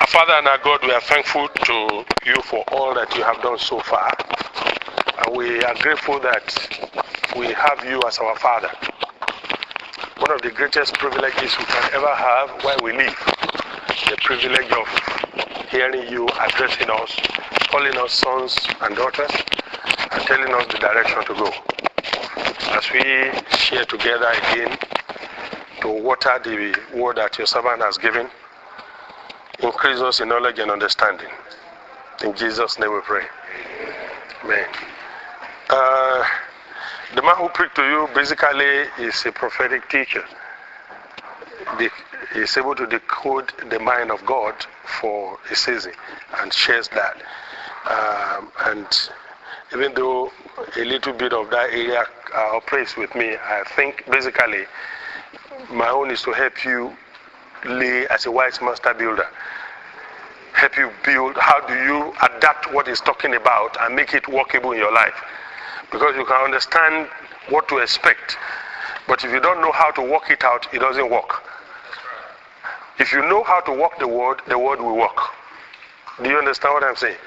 Our Father and our God, we are thankful to you for all that you have done so far. And we are grateful that we have you as our Father. One of the greatest privileges we can ever have while we live, the privilege of hearing you addressing us, calling us sons and daughters, and telling us the direction to go. As we share together again to water the word that your servant has given, increase us in knowledge and understanding. In Jesus' name we pray. Amen. The man who preached to you basically is a prophetic teacher. He is able to decode the mind of God for a season and shares that. And even though a little bit of that area operates with me, I think basically my own is to help you lay as a wise master builder. Help you build, how do you adapt what he's talking about and make it workable in your life? Because you can understand what to expect, but if you don't know how to work it out, it doesn't work. If you know how to work the word will work. Do you understand what I'm saying?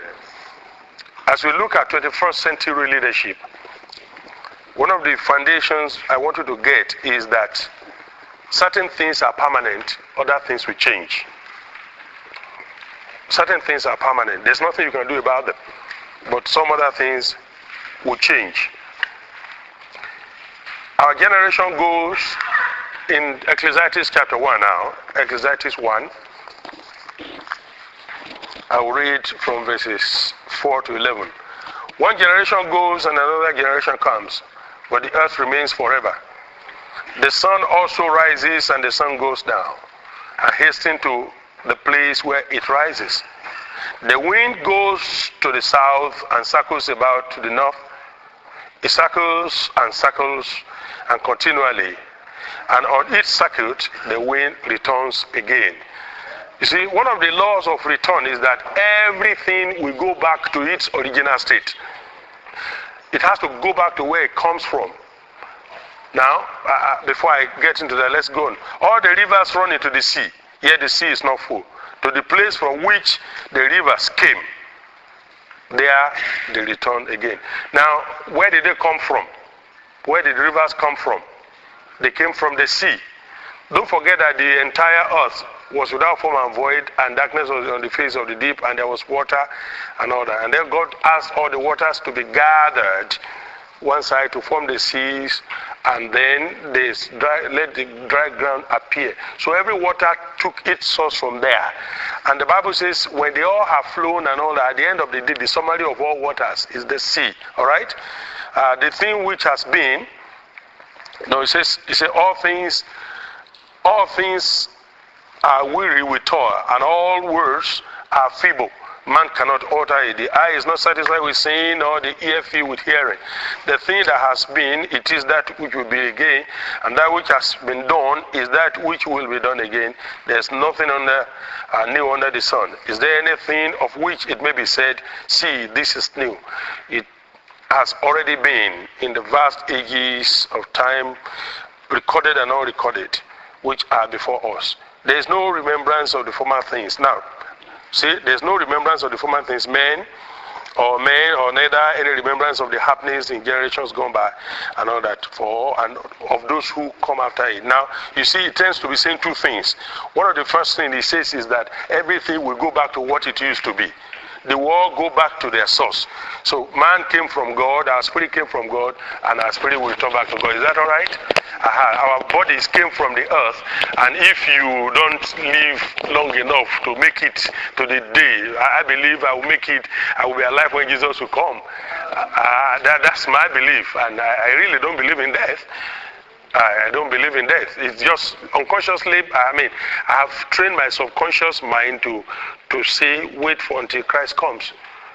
As we look at 21st century leadership, one of the foundations I want you to get is that certain things are permanent, other things will change. Certain things are permanent. There's nothing you can do about them. But some other things will change. Our generation goes in Ecclesiastes chapter 1 now. Ecclesiastes 1. I will read from verses 4 to 11. One generation goes and another generation comes, but the earth remains forever. The sun also rises and the sun goes down, and hastens to the place where it rises. The wind goes to the south and circles about to the north. It circles and continually, and on each circuit the wind returns again. You see, one of the laws of return is that everything will go back to its original state. It has to go back to where it comes from. Now, before I get into that, let's go on. All the rivers run into the sea, yet the sea is not full. To the place from which the rivers came, there they return again. Now, where did they come from? Where did the rivers come from? They came from the sea. Don't forget that the entire earth was without form and void, and darkness was on the face of the deep, and there was water and all that. And then God asked all the waters to be gathered one side to form the seas, and then let the dry ground appear. So every water took its source from there. And the Bible says when they all have flown and all that, at the end of the day, the summary of all waters is the sea. All right? The thing which has been, it says all things are weary with toil, and all words are feeble. Man cannot utter it. The eye is not satisfied with seeing, nor the ear filled with hearing. The thing that has been, it is that which will be again, and that which has been done is that which will be done again. There's nothing new under the sun. Is there anything of which it may be said, see, this is new? It has already been in the vast ages of time, recorded and unrecorded, which are before us. There is no remembrance of the former things. Now, see, there's no remembrance of the former things, men, or neither any remembrance of the happenings in generations gone by, and all that, and of those who come after it. Now, you see, it tends to be saying two things. One of the first things he says is that everything will go back to what it used to be. The world go back to their source. So man came from God, our spirit came from God, and our spirit will return back to God. Is that all right? Our bodies came from the earth, and if you don't live long enough to make it to the day, I believe I will be alive when Jesus will come. That's my belief, and I really don't believe in death. I don't believe in death. It's just unconsciously, I have trained my subconscious mind to say, wait for until Christ comes.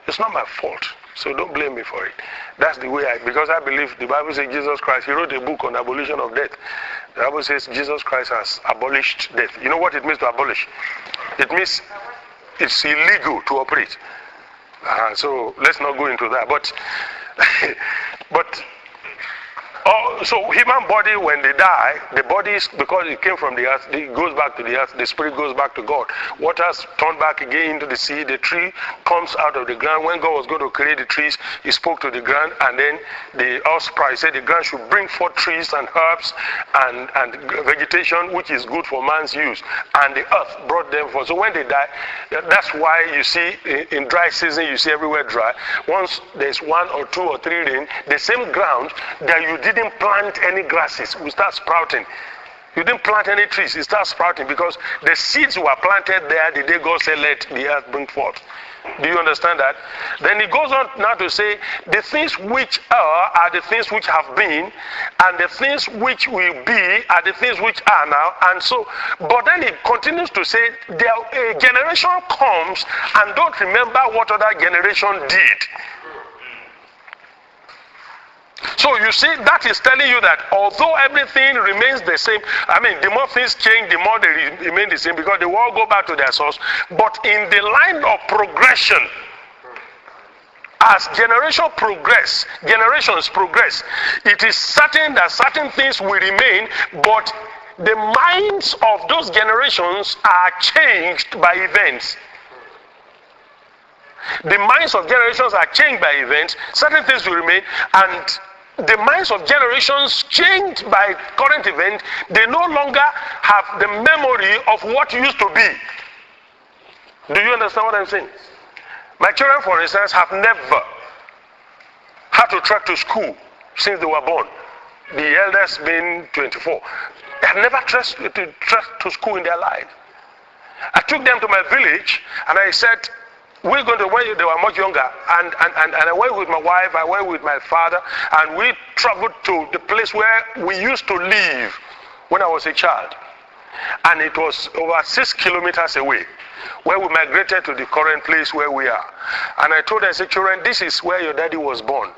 It's not my fault, so don't blame me for it. That's the way because I believe the Bible says Jesus Christ, he wrote a book on abolition of death. The Bible says Jesus Christ has abolished death. You know what it means to abolish? It means it's illegal to operate. So let's not go into that. But So human body, when they die, the body is, because it came from the earth, it goes back to the earth, the spirit goes back to God. Waters turn back again into the sea, the tree comes out of the ground. When God was going to create the trees, he spoke to the ground, and then the offspring said the ground should bring forth trees and herbs and vegetation which is good for man's use. And the earth brought them forth. So when they die, that's why you see in dry season, you see everywhere dry. Once there's 1 or 2 or 3 rain, the same ground that you didn't plant any grasses will start sprouting. You didn't plant any trees, it starts sprouting because the seeds were planted there the day God said let the earth bring forth. Do you understand that? Then he goes on now to say the things which are the things which have been, and the things which will be are the things which are now. And so, but then he continues to say a generation comes and don't remember what other generation did. So you see, that is telling you that although everything remains the same, I mean, the more things change, the more they remain the same because they will all go back to their source. But in the line of progression, as generations progress, it is certain that certain things will remain, but the minds of those generations are changed by events. The minds of generations are changed by events, certain things will remain, and the minds of generations changed by current events, they no longer have the memory of what used to be. Do you understand what I'm saying? My children, for instance, have never had to trek to school since they were born. The eldest being 24. They have never trekked to school in their life. I took them to my village and I said, we're going to, when they were much younger, and I went with my wife, I went with my father, and we traveled to the place where we used to live when I was a child. And it was over 6 kilometers away, where we migrated to the current place where we are. And I told them, I said, children, this is where your daddy was born.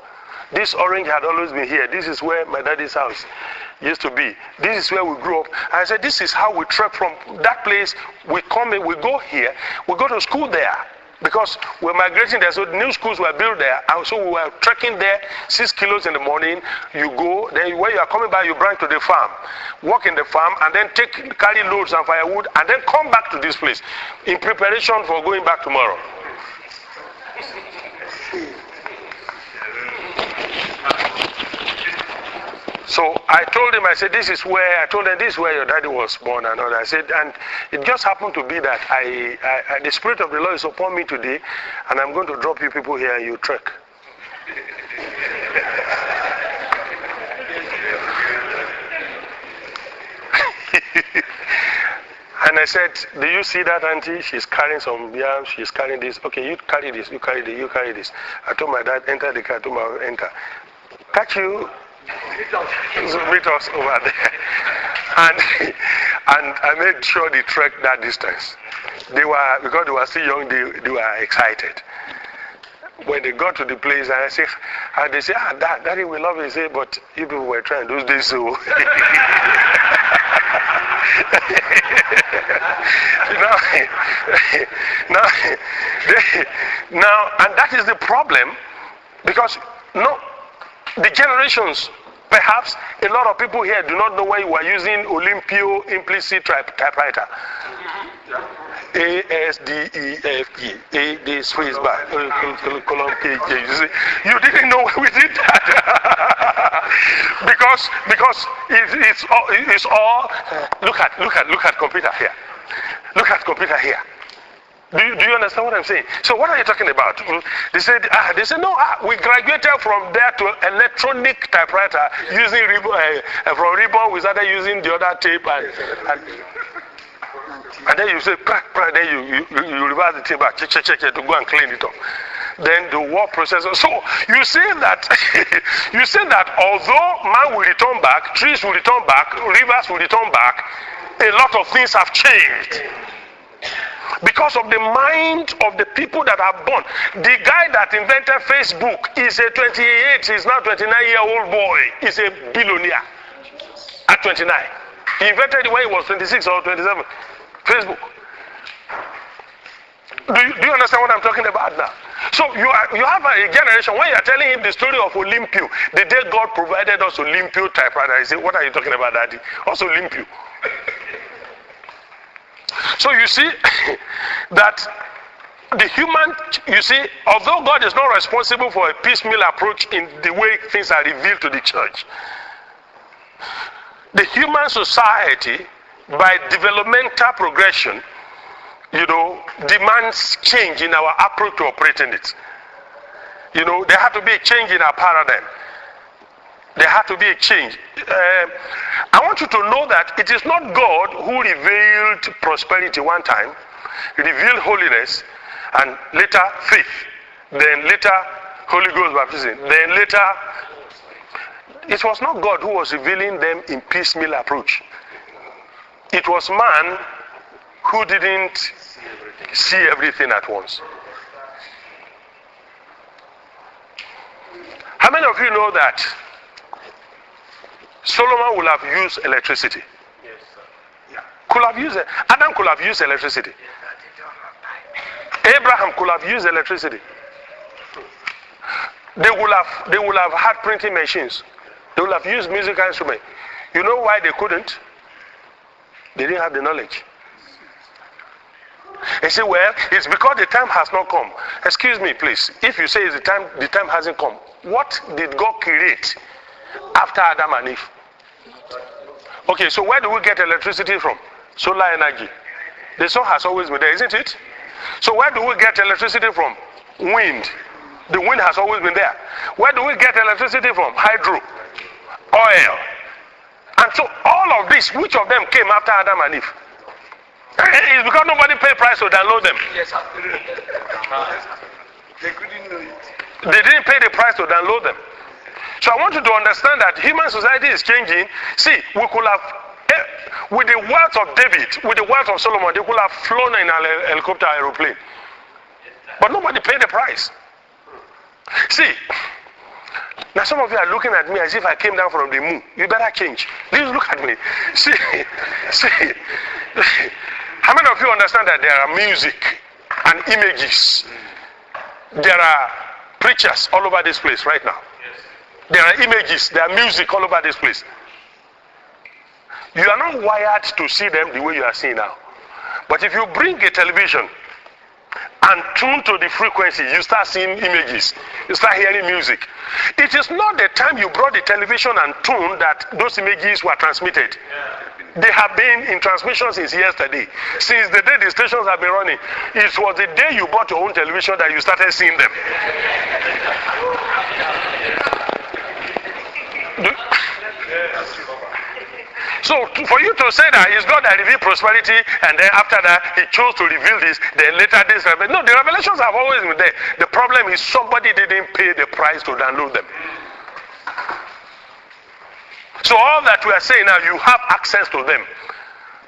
This orange had always been here. This is where my daddy's house used to be. This is where we grew up. And I said, this is how we trek from that place. We come in, we go here, we go to school there. Because we're migrating there, so new schools were built there, and so we were trekking there 6 kilos in the morning. You go, then when you are coming back, you branch to the farm, work in the farm, and then carry loads and firewood, and then come back to this place in preparation for going back tomorrow. So I told him, I said, this is where your daddy was born and all that. I said, and it just happened to be that the Spirit of the Lord is upon me today, and I'm going to drop you people here and you trek. And I said, do you see that auntie? She's carrying some yams, she's carrying this. Okay, you carry this, you carry this, you carry this. I told my dad, enter the car, I told my enter. Catch you. Meet us over there. And I made sure they trekked that distance. Because they were still young, they were excited. When they got to the place, and they say, Daddy, we love you. Say, but you people were trying those days, so. Now, and that is the problem, because the generations, perhaps a lot of people here do not know why you are using Olympio implicit typewriter. ASDEFE, A, the space bar, column K, you didn't know why we did that. because it's all look at computer here. Look at computer here. Do you understand what I'm saying? So what are you talking about? They said no, we graduated from there to electronic typewriter using ribbon. From ribbon we started using the other tape and then you say then you reverse the tape back, check to go and clean it up. Then the word processor. So you say that although man will return back, trees will return back, rivers will return back, a lot of things have changed. Because of the mind of the people that are born. The guy that invented Facebook is a 28, he's now 29-year-old boy. He's a billionaire at 29. He invented it when he was 26 or 27. Facebook. Do you understand what I'm talking about now? So you have a generation, when you are telling him the story of Olympio, the day God provided us Olympio typewriter, he said, what are you talking about, Daddy? Also Olympio. So you see that the human, you see, although God is not responsible for a piecemeal approach in the way things are revealed to the church, the human society, by developmental progression, demands change in our approach to operating it. There had to be a change in our paradigm. There had to be a change. I want you to know that it is not God who revealed prosperity one time, revealed holiness, and later faith, then later Holy Ghost baptism, then later. It was not God who was revealing them in piecemeal approach. It was man who didn't see everything at once. How many of you know that Solomon will have used electricity? Yes, sir. Yeah. Could have used it. Adam could have used electricity. Abraham could have used electricity. They will have had printing machines. They will have used musical instruments. You know why they couldn't? They didn't have the knowledge. They say, well, it's because the time has not come. Excuse me, please. If you say it's the time hasn't come, what did God create after Adam and Eve? Okay, so where do we get electricity from? Solar energy. The sun has always been there, isn't it? So where do we get electricity from? Wind. The wind has always been there. Where do we get electricity from? Hydro. Oil. And so all of this, which of them came after Adam and Eve? It's because nobody paid price to download them. Yes, sir. They couldn't know it. They didn't pay the price to download them. So I want you to understand that human society is changing. See, we could have, with the wealth of David, with the wealth of Solomon, they could have flown in an helicopter aeroplane. But nobody paid the price. See, now some of you are looking at me as if I came down from the moon. You better change. Please look at me. See. How many of you understand that there are music and images? There are preachers all over this place right now. There are images, there are music all over this place. You are not wired to see them the way you are seeing now. But if you bring a television and tune to the frequency, you start seeing images, you start hearing music. It is not the time you brought the television and tune that those images were transmitted. They have been in transmission since yesterday. Since the day the stations have been running, it was the day you bought your own television that you started seeing them. So for you to say that it's God that revealed prosperity and then after that he chose to reveal this, then later this, no, the revelations have always been there. The problem is somebody didn't pay the price to download them. So all that we are saying now, you have access to them.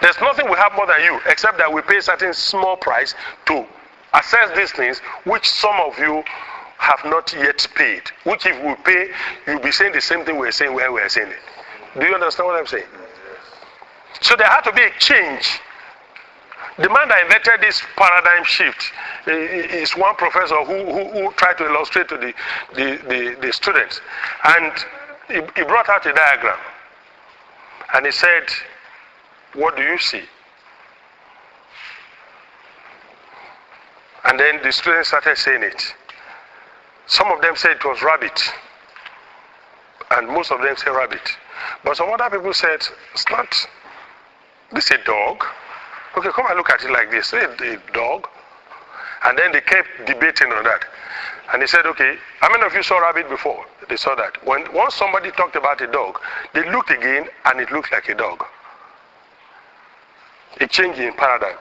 There's nothing we have more than you, except that we pay a certain small price to access these things, which some of you have not yet paid. Which if we pay, you'll be saying the same thing we're saying where we're saying it. Do you understand what I'm saying? So there had to be a change. The man that invented this paradigm shift is one professor who tried to illustrate to the students. And he brought out a diagram. And he said, what do you see? And then the students started saying it. Some of them said it was rabbit. And most of them said rabbit. But some other people said, it's not. This is a dog. Okay, come and look at it like this. Say a dog. And then they kept debating on that. And they said, okay, how many of you saw rabbit before? They saw that. Once somebody talked about a dog, they looked again and it looked like a dog. A change in paradigm.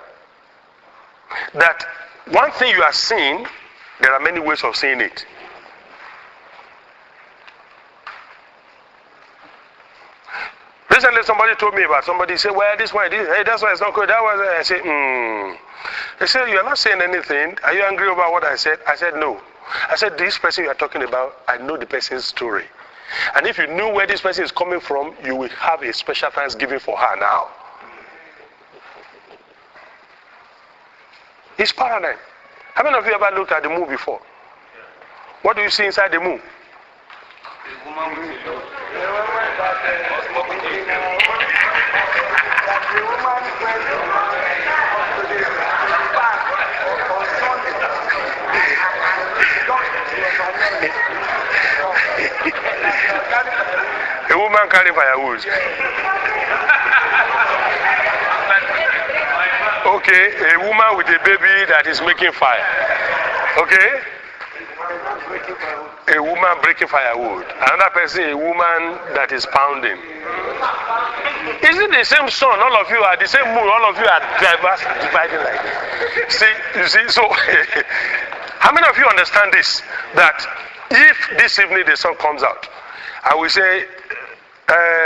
That one thing you are seeing, there are many ways of seeing it. Recently somebody told me about somebody said, well, this one, hey, that's why it's not good. That was I said, They said, you are not saying anything. Are you angry about what I said? I said, no. I said, this person you are talking about, I know the person's story. And if you knew where this person is coming from, you will have a special thanksgiving for her now. It's paradigm. How many of you ever looked at the moon before? What do you see inside the moon? A woman with a A woman carrying firewood. Okay, a woman with a baby that is making fire. Okay? A woman breaking firewood. Another person, a woman that is pounding. Is it the same sun? All of you are the same moon. All of you are diverse, dividing like this. See, you see, so how many of you understand this? That if this evening the sun comes out, I will say,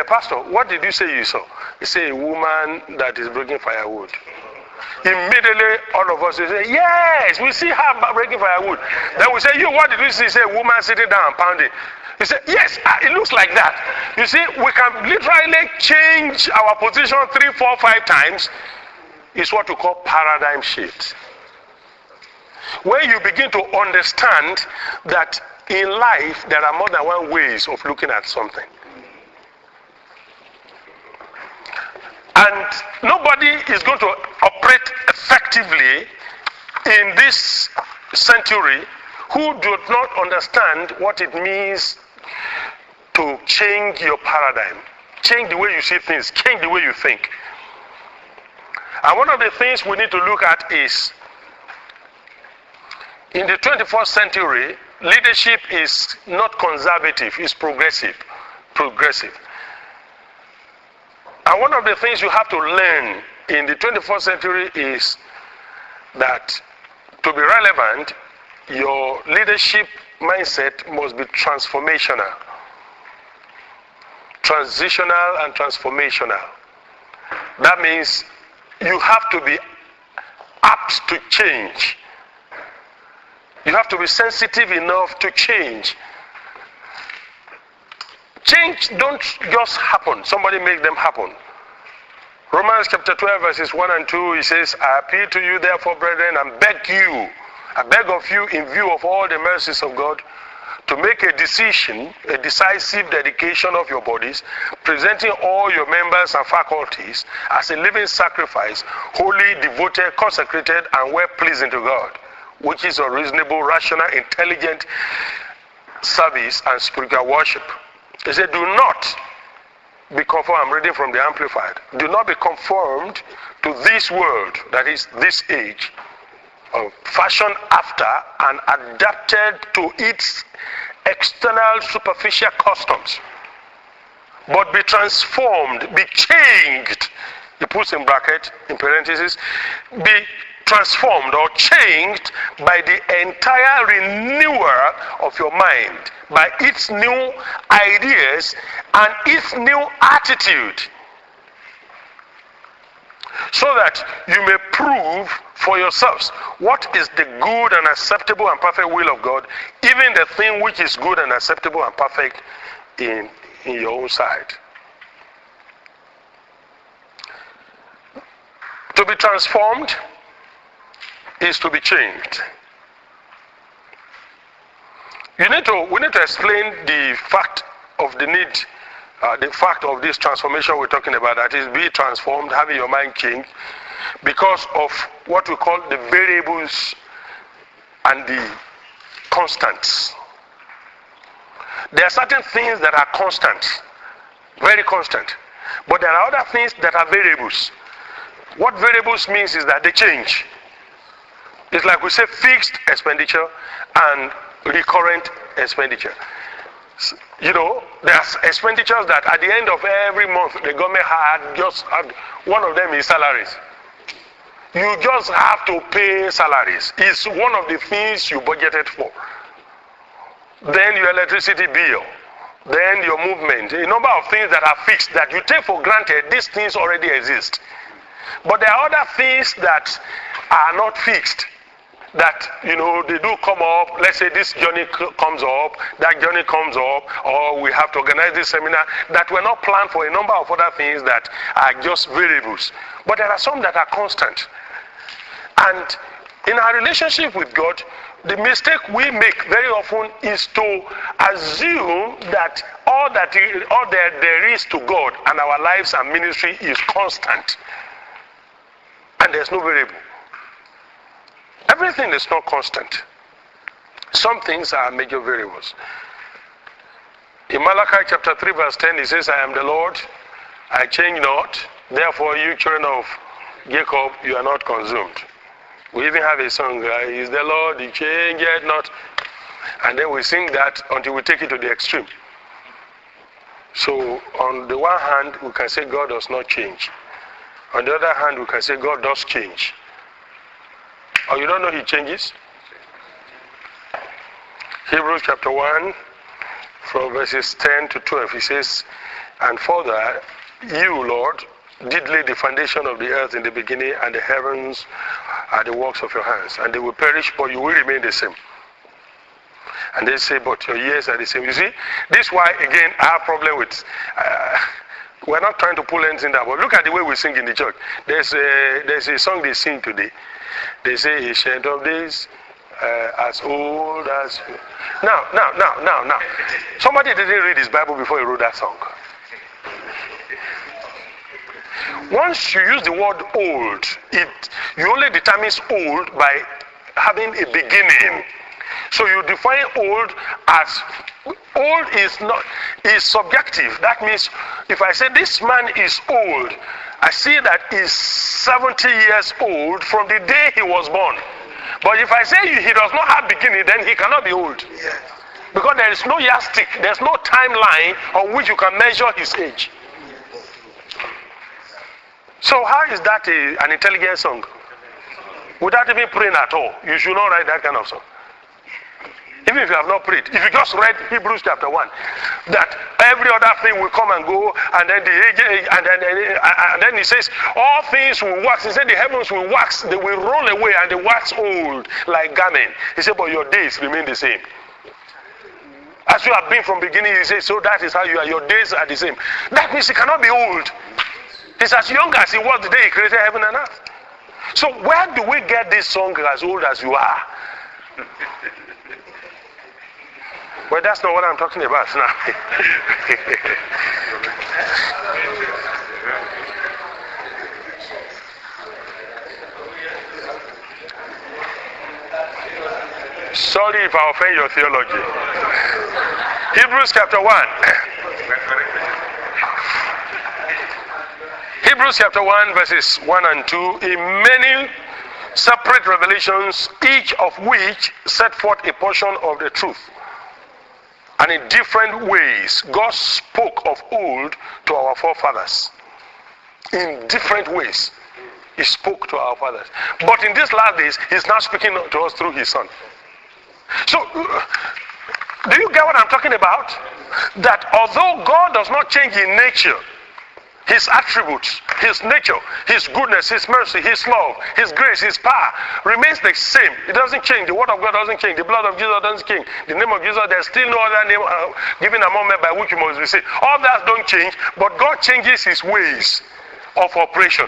Pastor, what did you say you saw? You say a woman that is breaking firewood. Immediately, all of us will say, yes, we see her breaking firewood. Then we say, you, what did you see? Say, a woman sitting down and pounding. You say, yes, it looks like that. You see, we can literally change our position 3, 4, 5 times. It's what we call paradigm shift. When you begin to understand that in life, there are more than one ways of looking at something. And nobody is going to operate effectively in this century who do not understand what it means to change your paradigm, change the way you see things, change the way you think. And one of the things we need to look at is, in the 21st century, leadership is not conservative, it's progressive. Progressive. And one of the things you have to learn in the 21st century is that to be relevant, your leadership mindset must be transformational. Transitional and transformational. That means you have to be apt to change. You have to be sensitive enough to change. Change don't just happen. Somebody make them happen. Romans chapter 12 verses 1 and 2, he says, I appeal to you therefore, brethren, and I beg of you in view of all the mercies of God, to make a decision, a decisive dedication of your bodies, presenting all your members and faculties as a living sacrifice, holy, devoted, consecrated, and well-pleasing to God, which is a reasonable, rational, intelligent service and spiritual worship. He said, do not be conformed. I'm reading from the Amplified. Do not be conformed to this world, that is this age, fashioned after and adapted to its external superficial customs, but be transformed, be changed. He puts in bracket, in parentheses, be transformed or changed by the entire renewal of your mind, by its new ideas and its new attitude, so that you may prove for yourselves what is the good and acceptable and perfect will of God, even the thing which is good and acceptable and perfect in your own sight. To be transformed is to be changed. We need to explain the fact of the need, the fact of this transformation we're talking about, that is, be transformed, having your mind changed, because of what we call the variables and the constants. There are certain things that are constant, very constant, but there are other things that are variables. What variables means is that they change. It's like we say fixed expenditure and recurrent expenditure. You know, there's expenditures that at the end of every month the government had one of them is salaries. You just have to pay salaries. It's one of the things you budgeted for. Then your electricity bill, then your movement, a number of things that are fixed that you take for granted. These things already exist. But there are other things that are not fixed, that, you know, they do come up. Let's say this journey comes up, that journey comes up, or we have to organize this seminar, that were not planned for a number of other things that are just variables. But there are some that are constant. And In our relationship with God, the mistake we make very often is to assume that all there is to God and our lives and ministry is constant. And there's no variable. Everything is not constant. Some things are major variables. In Malachi chapter 3 verse 10, he says, I am the Lord, I change not. Therefore, you children of Jacob, you are not consumed. We even have a song, He is the Lord, He changeth not. And then we sing that until we take it to the extreme. So, on the one hand, we can say God does not change. On the other hand, we can say God does change. Or you don't know He changes? Hebrews chapter 1, from verses 10 to 12, he says, and further, you, Lord, did lay the foundation of the earth in the beginning, and the heavens are the works of your hands. And they will perish, but you will remain the same. And they say, but your years are the same. You see, this is why, again, I have a problem with, we're not trying to pull anything down, but look at the way we sing in the church. There's a song they sing today. They say, ancient of days, as old as... Now. Somebody didn't read his Bible before he wrote that song. Once you use the word old, you only determine old by having a beginning. So you define old as old is subjective. That means if I say this man is old, I see that he's 70 years old from the day he was born. But if I say he does not have beginning, then he cannot be old. Because there is no yardstick, there's no timeline on which you can measure his age. So how is that an intelligent song? Without even praying at all, you should not write that kind of song. Even if you have not prayed. If you just read Hebrews chapter 1, that every other thing will come and go, and then and then he says, all things will wax. He said the heavens will wax, they will roll away, and they wax old like garment. He said, but your days remain the same. As you have been from beginning, he says, so that is how you are. Your days are the same. That means he cannot be old. He's as young as he was the day he created heaven and earth. So where do we get this song, as old as you are? Well, that's not what I'm talking about now. Sorry if I offend your theology. Hebrews chapter 1. Hebrews chapter 1 verses 1 and 2. In many separate revelations, each of which set forth a portion of the truth. And in different ways, God spoke of old to our forefathers. In different ways, He spoke to our fathers. But in these last days, He's now speaking to us through His Son. So, do you get what I'm talking about? That although God does not change in nature, His attributes, His nature, His goodness, His mercy, His love, His grace, His power remains the same. It doesn't change. The word of God doesn't change. The blood of Jesus doesn't change. The name of Jesus, there's still no other name given among men by which you must be saved. All that don't change, but God changes His ways of operation.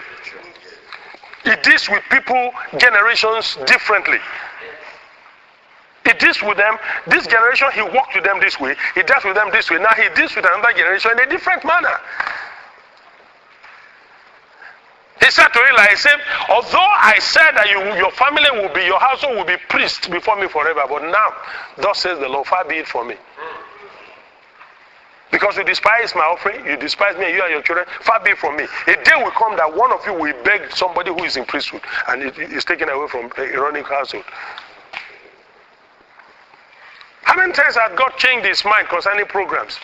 He deals with people, generations differently. He deals with them, this generation, He walked with them this way. He dealt with them this way. Now He deals with another generation in a different manner. He said to Eli, he said, although I said that your family will be, your household will be priests before me forever, but now, thus says the Lord, far be it from me. Because you despise my offering, you despise me and you and your children, far be it from me. A day will come that one of you will beg somebody who is in priesthood, and it is taken away from a Aaronic household. How many times has God changed His mind concerning programs?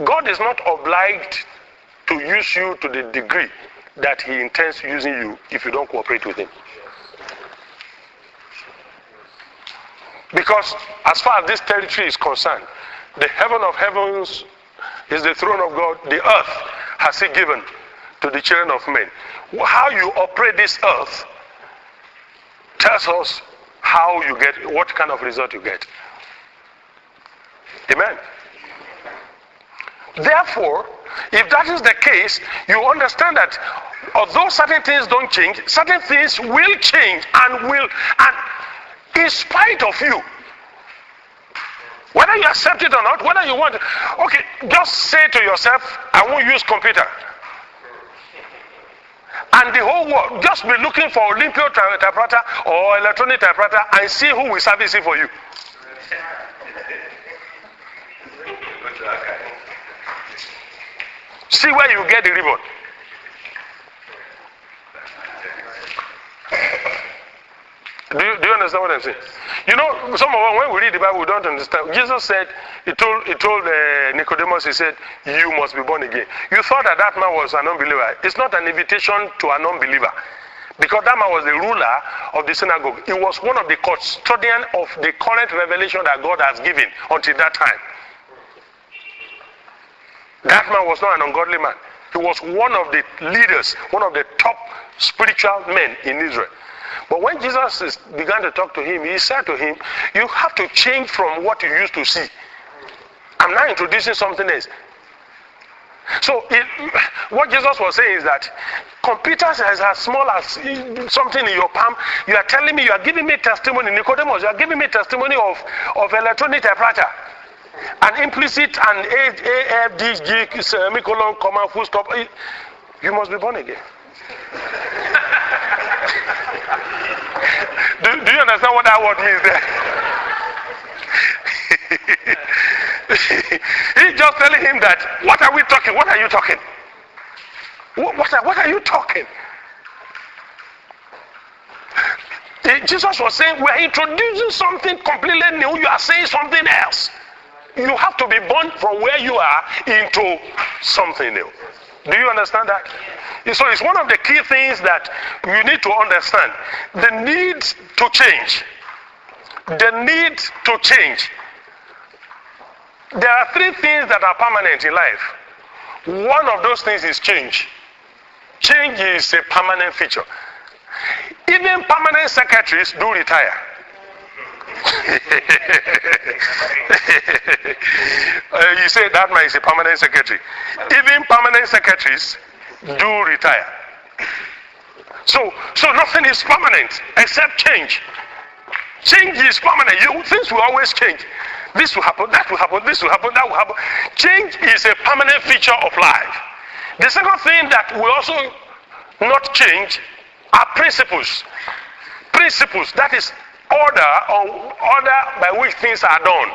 God is not obliged to use you to the degree that He intends using you if you don't cooperate with Him. Because as far as this territory is concerned, the heaven of heavens is the throne of God. The earth has He given to the children of men. How you operate this earth tells us how you get, what kind of result you get. Amen. Therefore, if that is the case, you understand that although certain things don't change, certain things will change and in spite of you. Whether you accept it or not, whether you want it. Okay, just say to yourself, I won't use computer. And the whole world, just be looking for Olympio typewriter or electronic typewriter and see who will service it for you. See where you get the ribbon. Do you understand what I'm saying? You know, some of us, when we read the Bible, we don't understand. Jesus said, he told Nicodemus, he said, you must be born again. You thought that man was an unbeliever. It's not an invitation to an unbeliever. Because that man was the ruler of the synagogue. He was one of the custodians of the current revelation that God has given until that time. That man was not an ungodly man. He was one of the leaders, one of the top spiritual men in Israel. But when Jesus began to talk to him, he said to him, you have to change from what you used to see. I'm now introducing something else. So what Jesus was saying is that computers as small as something in your palm, you are telling me, you are giving me testimony, Nicodemus, you are giving me testimony of electronic typewriter. An implicit and A, F, D, G, semicolon, comma, full stop. You must be born again. Do you understand what that word means there? He's just telling him that, what are we talking? What are you talking? What are you talking? Jesus was saying, we are introducing something completely new. You are saying something else. You have to be born from where you are into something new. Do you understand that? So it's one of the key things that you need to understand. The need to change. The need to change. There are three things that are permanent in life. One of those things is change. Change is a permanent feature. Even permanent secretaries do retire. You say that man is a permanent secretary. Even permanent secretaries do retire. So nothing is permanent except change. Change is permanent. Things will always change. This will happen, that will happen, this will happen, that will happen. Change is a permanent feature of life. The second thing that will also not change are principles. Principles, that is order by which things are done.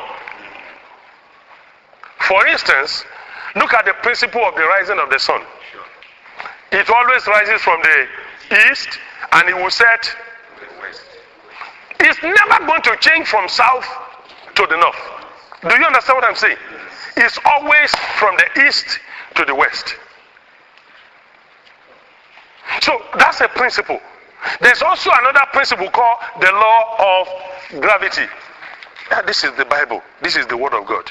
For instance, look at the principle of the rising of the sun. It always rises from the east and it will set to the west. It's never going to change from south to the north. Do you understand what I'm saying? It's always from the east to the west. So that's a principle. There's also another principle called the law of gravity. This is the Bible. This is the Word of God.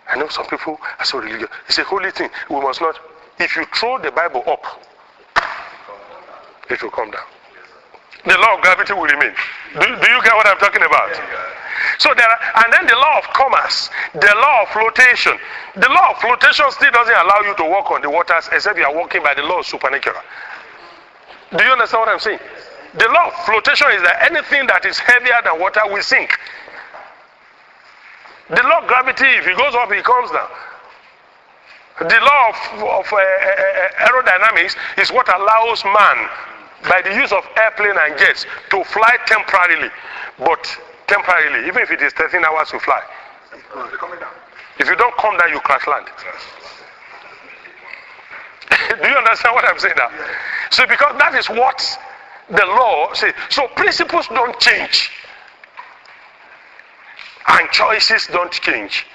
I know some people are so religious. It's a holy thing. We must not. If you throw the Bible up, it will come down. The law of gravity will remain. Do you get what I'm talking about? So and then the law of commerce, the law of flotation. The law of flotation still doesn't allow you to walk on the waters except you are walking by the law of supernatural. Do you understand what I'm saying? The law of flotation is that anything that is heavier than water will sink. The law of gravity, if it goes up, it comes down. The law of aerodynamics is what allows man, by the use of airplane and jets, to fly temporarily. But temporarily, even if it is 13 hours to fly. If you don't come down, you crash land. Do you understand what I'm saying now? So because that is what the law says. So principles don't change. And choices don't change.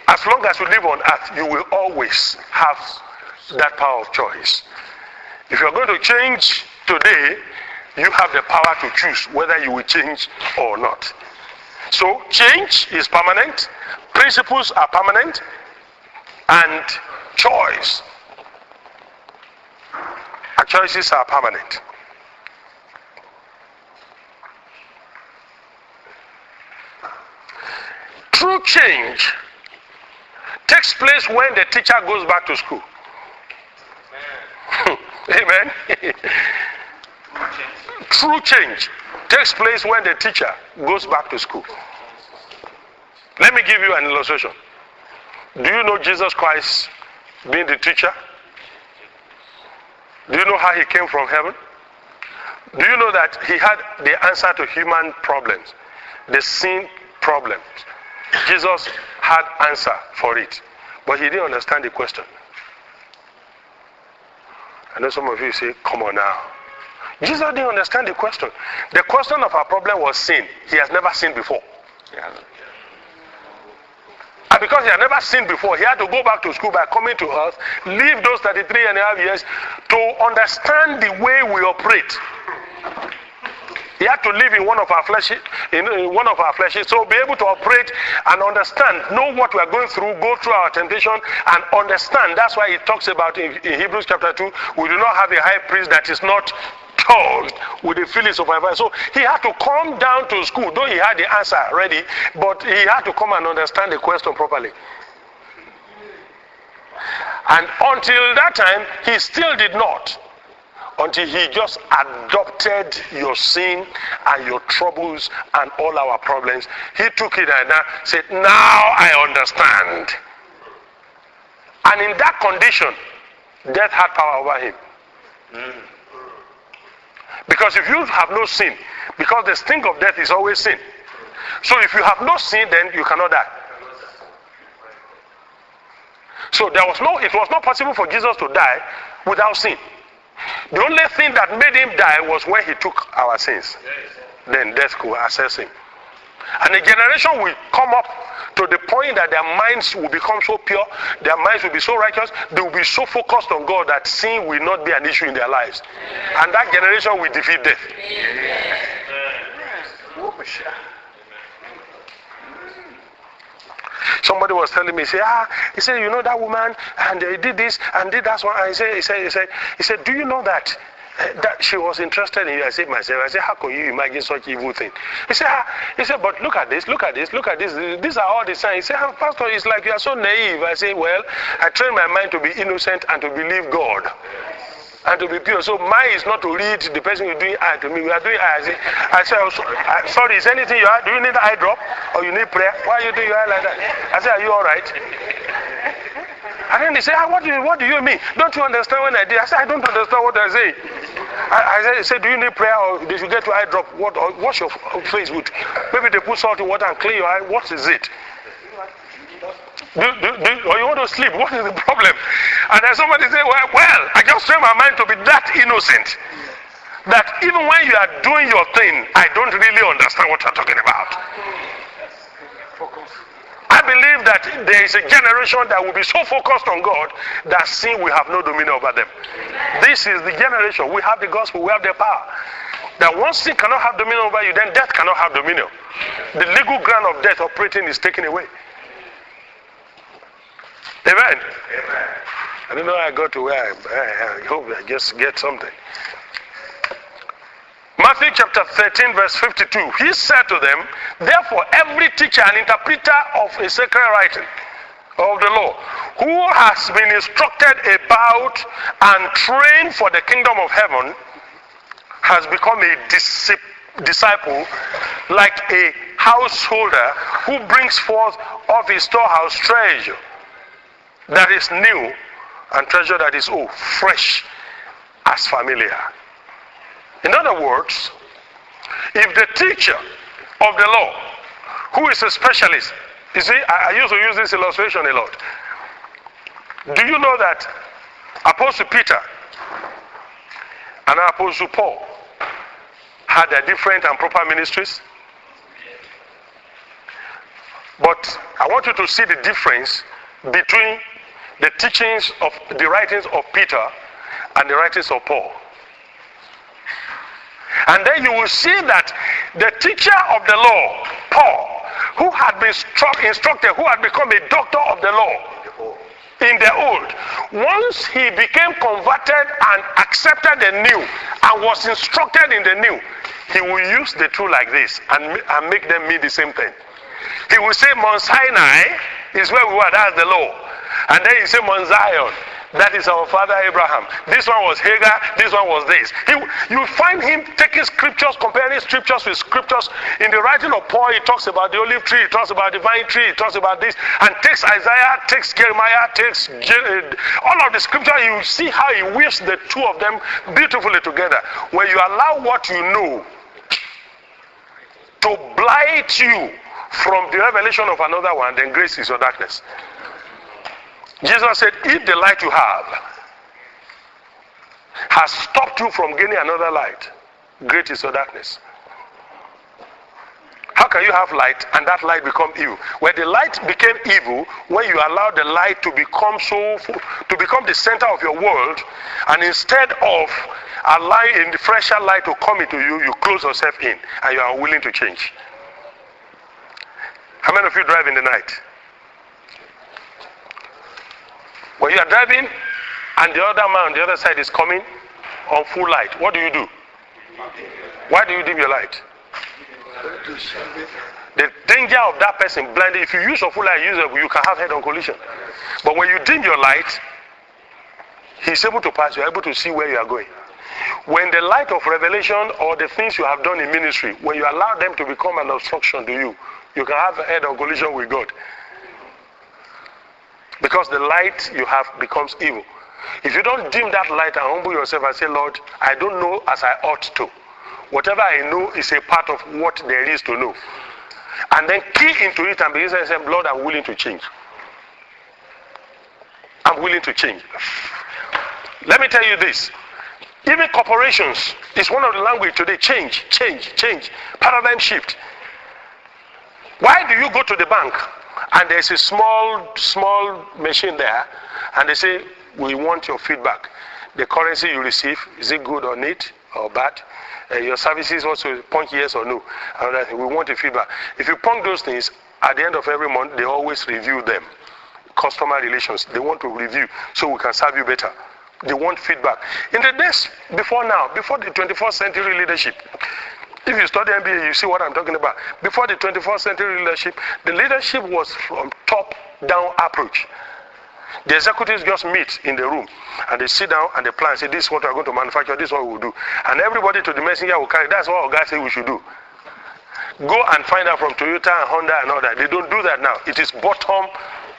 As long as you live on earth, you will always have that power of choice. If you're going to change today, you have the power to choose whether you will change or not. So change is permanent, principles are permanent, and choice. Our choices are permanent. True change takes place when the teacher goes back to school. Amen. True change takes place when the teacher goes back to school. Let me give you an illustration. Do you know Jesus Christ being the teacher? Do you know how he came from heaven? Do you know that he had the answer to human problems, the sin problems? Jesus had answer for it, but he didn't understand the question. I know some of you say, come on now. Jesus didn't understand the question. The question of our problem was sin. He has never sinned before. And because he had never sinned before, he had to go back to school by coming to earth, live those 33 and a half years to understand the way we operate. He had to live in one of our fleshes, so be able to operate and understand, know what we are going through, go through our temptation and understand. That's why he talks about in Hebrews chapter 2, we do not have a high priest that is not touched with the feelings of our body. So he had to come down to school, though he had the answer ready, but he had to come and understand the question properly. And until that time, he still did not. Until he just adopted your sin and your troubles and all our problems. He took it and said, now I understand. And in that condition, death had power over him. Because if you have no sin, because the sting of death is always sin. So if you have no sin, then you cannot die. So it was not possible for Jesus to die without sin. The only thing that made him die was when he took our sins. Then death could access him. And a generation will come up to the point that their minds will become so pure, their minds will be so righteous, they will be so focused on God that sin will not be an issue in their lives. And that generation will defeat death. Somebody was telling me, he said, you know that woman, and they did this and did that one. And he said, do you know that she was interested in you? I said myself, how can you imagine such evil thing? He said, but look at this. These are all the signs. He said, Pastor, it's like you are so naive. I say, well, I train my mind to be innocent and to believe God. And to be pure. So mine is not to read the person who is doing eye to me. We are doing eye. I say, sorry, is anything you have? Do you need eye drop? Or you need prayer? Why are you doing your eye like that? I say, are you all right? And then they say, what do you mean? Don't you understand when I did? I say, I don't understand what I say. I say, do you need prayer or did you get to eye drop? Wash your face with? Maybe they put salt in water and clean your eye. What is it? Or you want to sleep? What is the problem? And then somebody say, well, I just train my mind to be that innocent that even when you are doing your thing, I don't really understand what you're talking about. I believe that there is a generation that will be so focused on God that sin will have no dominion over them. This is the generation. We have the gospel, we have the power. That once sin cannot have dominion over you, then death cannot have dominion. The legal ground of death operating is taken away. Amen. I don't know how I got to where I hope I just get something. Matthew chapter 13 verse 52. He said to them, therefore every teacher and interpreter of a sacred writing of the law, who has been instructed about and trained for the kingdom of heaven, has become a disciple like a householder who brings forth of his storehouse treasure that is new and treasure that is fresh as familiar. In other words, if the teacher of the law, who is a specialist, you see, I used to use this illustration a lot. Do you know that Apostle Peter and Apostle Paul had their different and proper ministries? But I want you to see the difference between the teachings of the writings of Peter and the writings of Paul. And then you will see that the teacher of the law, Paul, who had been instructed, who had become a doctor of the law in the old, once he became converted and accepted the new and was instructed in the new, he will use the two like this and make them mean the same thing. He will say Mount Sinai is where we were, that's the law. And then he say Mount Zion, That is our father Abraham. This one was Hagar. This one was this. You find him taking scriptures, comparing scriptures with scriptures. In the writing of Paul, he talks about the olive tree, he talks about the vine tree, he talks about this, and takes Isaiah, takes Jeremiah, takes all of the scripture. You see how he weaves the two of them beautifully together. When you allow what you know to blight you from the revelation of another one, then grace is your darkness. Jesus said, if the light you have has stopped you from gaining another light, great is your darkness. How can you have light and that light become evil? When the light became evil, when you allow the light to become the center of your world, and instead of allowing the fresher light to come into you, you close yourself in and you are unwilling to change. How many of you drive in the night? When you are driving and the other man on the other side is coming on full light, what do you do? Why do you dim your light? The danger of that person blinded. If you use a full light, you can have head-on collision. But when you dim your light, he's able to pass. You're able to see where you are going. When the light of revelation or the things you have done in ministry, when you allow them to become an obstruction to you, you can have a head-on collision with God. Because the light you have becomes evil. If you don't dim that light and humble yourself and say, Lord, I don't know as I ought to. Whatever I know is a part of what there is to know. And then key into it and begin to say, Lord, I'm willing to change. I'm willing to change. Let me tell you this. Even corporations is one of the language today. Change. Paradigm shift. Why do you go to the bank and there's a small machine there and they say, we want your feedback. The currency you receive, is it good or neat or bad? Your services also punch yes or no. And we want a feedback. If you punch those things, at the end of every month, they always review them. Customer relations, they want to review so we can serve you better. They want feedback. In the days before now, before the 21st century leadership, if you study MBA, you see what I'm talking about. Before the 21st century leadership, the leadership was from top-down approach. The executives just meet in the room and they sit down and they plan, say this is what we're going to manufacture, this is what we will do. And everybody to the messenger will carry, that's what our guys say we should do. Go and find out from Toyota and Honda and all that. They don't do that now. It is bottom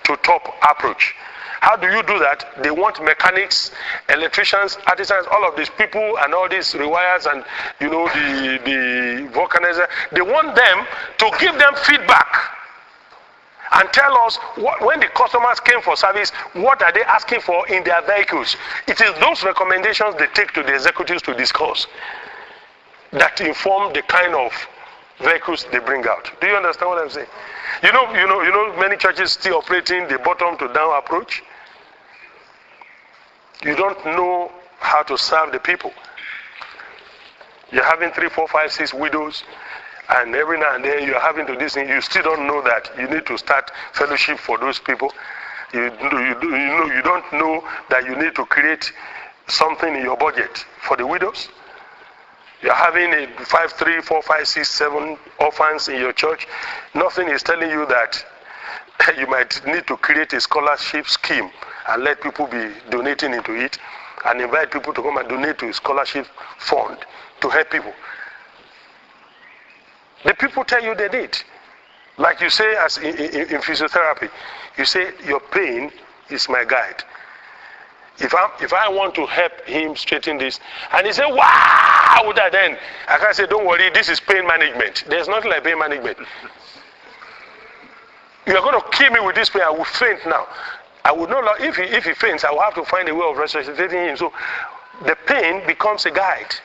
to top approach. How do you do that? They want mechanics, electricians, artisans, all of these people and all these rewires and the vulcanizer. They want them to give them feedback and tell us when the customers came for service, what are they asking for in their vehicles. It is those recommendations they take to the executives to discuss that inform the kind of vehicles they bring out. Do you understand what I'm saying? You know, many churches still operating the bottom to down approach. You don't know how to serve the people. You're having 3, 4, 5, 6 widows, and every now and then you're having to this thing. You still don't know that you need to start fellowship for those people. You don't know that you need to create something in your budget for the widows. You're having a 5, 3, 4, 5, 6, 7 orphans in your church. Nothing is telling you that you might need to create a scholarship scheme and let people be donating into it and invite people to come and donate to a scholarship fund to help people. The people tell you they need. Like you say as in physiotherapy, you say your pain is my guide. If I want to help him straighten this, and he say, wow, then I can say, don't worry, this is pain management. There's nothing like pain management. You are going to kill me with this pain, I will faint now. I would not, if he faints, I will have to find a way of resuscitating him. So the pain becomes a guide.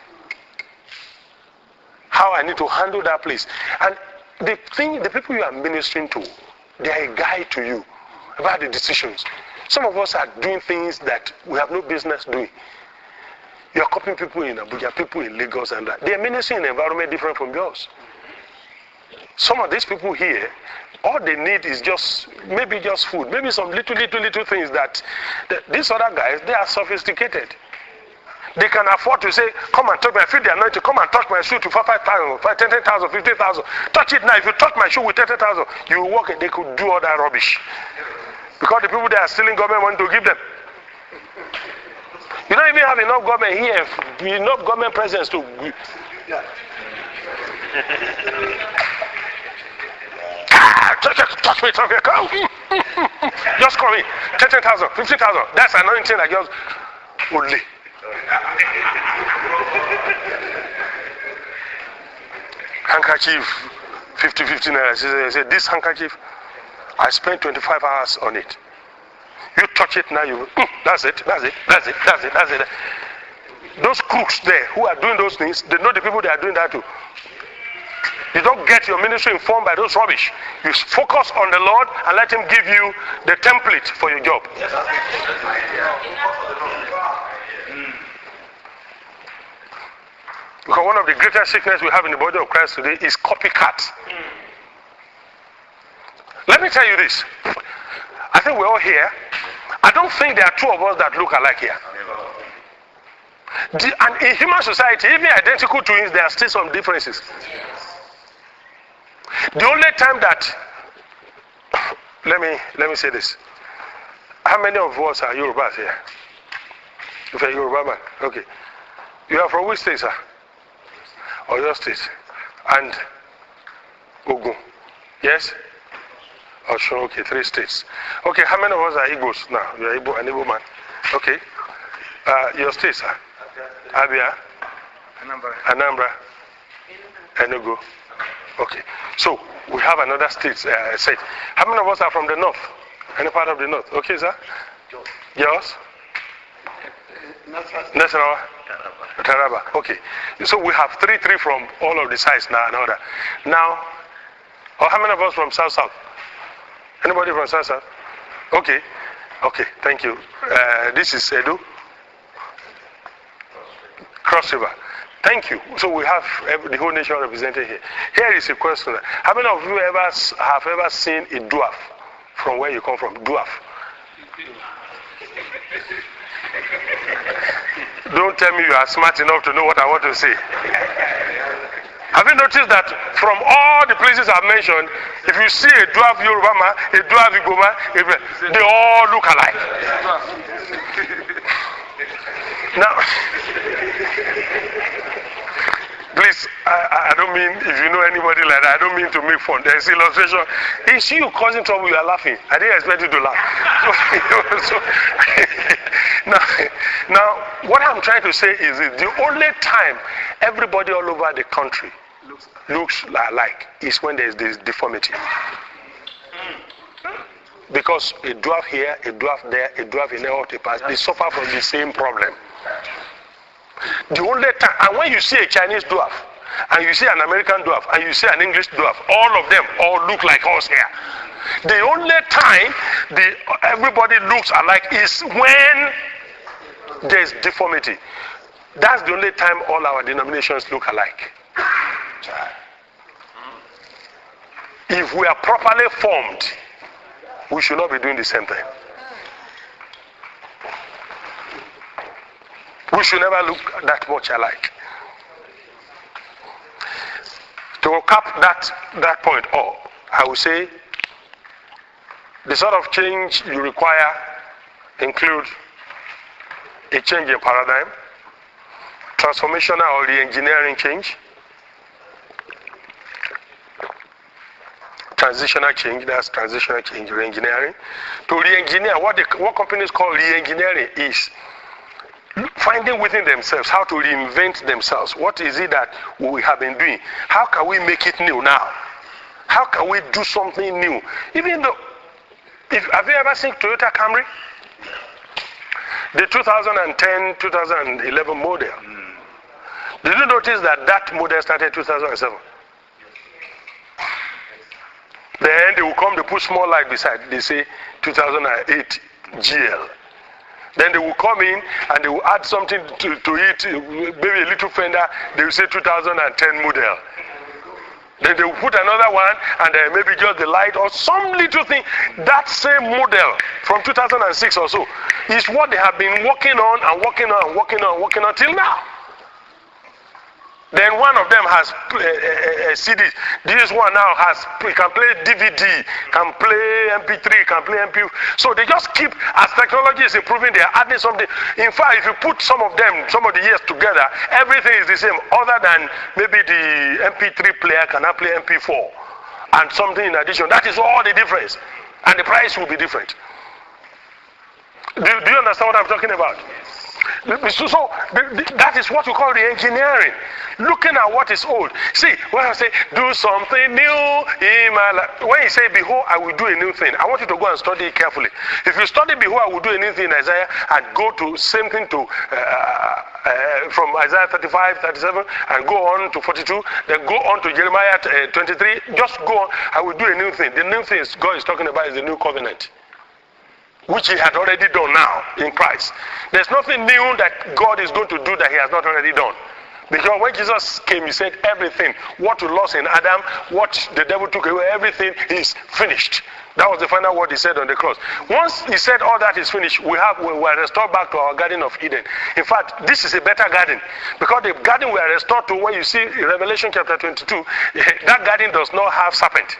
How I need to handle that place. And the people you are ministering to, they are a guide to you about the decisions. Some of us are doing things that we have no business doing. You are copying people in Abuja, people in Lagos and that. They are ministering in an environment different from yours. Some of these people here, all they need is maybe just food, maybe some little things that these other guys, they are sophisticated. They can afford to say, come and touch my feet, they are anointed, come and touch my shoe to 5,000, 10,000, 50,000. Touch it now. If you touch my shoe with 30,000, you will walk and they could do all that rubbish. Because the people they are stealing government money to give them. You don't even have enough government here, enough government presence to. Touch me, come. Just call me. 10,000, 15,000. That's anointing I just only. Handkerchief, 50 naira. I said, this handkerchief, I spent 25 hours on it. You touch it now, you that's it. Those crooks there who are doing those things, they know the people they are doing that to. You don't get your ministry informed by those rubbish. You focus on the Lord and let Him give you the template for your job. Because one of the greatest sickness we have in the body of Christ today is copycat. Let me tell you this. I think we're all here. I don't think there are two of us that look alike here. And in human society, even identical twins, there are still some differences. The only time that, let me say this. How many of us are Yorubas here? If you're Yoruba man, okay. You are from which state, sir? Or your state? And Ogun, yes? Oshun, okay, 3 states. Okay, how many of us are Igbos now? You are Igbo, an Igbo man. Okay. Your state, sir? Abia? Anambra? Enugu? Okay. So, we have another state. How many of us are from the north? Any part of the north? Okay, sir? Yours? Nasarawa? Taraba. Okay. So, we have 3 from all of the sides now and other. Now, how many of us from south? Anybody from south? Okay. Okay, thank you. This is Edu. Cross River. Thank you. So we have the whole nation represented here. Here is a question. How many of you have ever seen a dwarf from where you come from? Dwarf. Don't tell me you are smart enough to know what I want to say. Have you noticed that from all the places I've mentioned, if you see a dwarf Yoruba man, a dwarf Igbo man, they all look alike. Now, please, I don't mean, if you know anybody like that, I don't mean to make fun. There's illustration. It's you causing trouble, you are laughing. I didn't expect you to laugh. Now, what I'm trying to say is that the only time everybody all over the country looks alike is when there's this deformity. Because a dwarf here, a dwarf there, a dwarf in all the past, they suffer from the same problem. The only time, and when you see a Chinese dwarf, and you see an American dwarf, and you see an English dwarf, all of them all look like us here. The only time everybody looks alike is when there's deformity. That's the only time all our denominations look alike. If we are properly formed, we should not be doing the same thing. We should never look that much alike. To cap that point off, I will say the sort of change you require include a change in paradigm, transformational or re-engineering change, transitional change, that's transitional change, re-engineering. To re-engineer, what companies call re-engineering is finding within themselves how to reinvent themselves. What is it that we have been doing? How can we make it new now? How can we do something new? Even though, have you ever seen Toyota Camry? The 2010, 2011 model. Did you notice that model started 2007? Then they will come, they put small light beside, they say 2008 GL. Then they will come in and they will add something to it, maybe a little fender, they will say 2010 model. Then they will put another one and maybe just the light or some little thing. That same model from 2006 or so is what they have been working on and working on till now. Then one of them has a CD. This one now can play DVD, can play MP3, can play MP. So they just keep, as technology is improving, they are adding something. In fact, if you put some of the years together, everything is the same, other than maybe the MP3 player cannot play MP4 and something in addition. That is all the difference, and the price will be different. Do you understand what I'm talking about? So that is what we call the engineering. Looking at what is old. See, when I say, do something new in my life. When you say, behold, I will do a new thing, I want you to go and study it carefully. If you study, behold, I will do a new thing in Isaiah, and go to same thing to from Isaiah 35, 37, and go on to 42, then go on to Jeremiah 23, just go on, I will do a new thing. The new thing God is talking about is the new covenant, which he had already done now in Christ. There's nothing new that God is going to do that he has not already done. Because when Jesus came, he said everything, what we lost in Adam, what the devil took away, everything is finished. That was the final word he said on the cross. Once he said all that is finished, we are restored back to our Garden of Eden. In fact, this is a better garden. Because the garden we are restored to, when you see in Revelation chapter 22, that garden does not have serpent.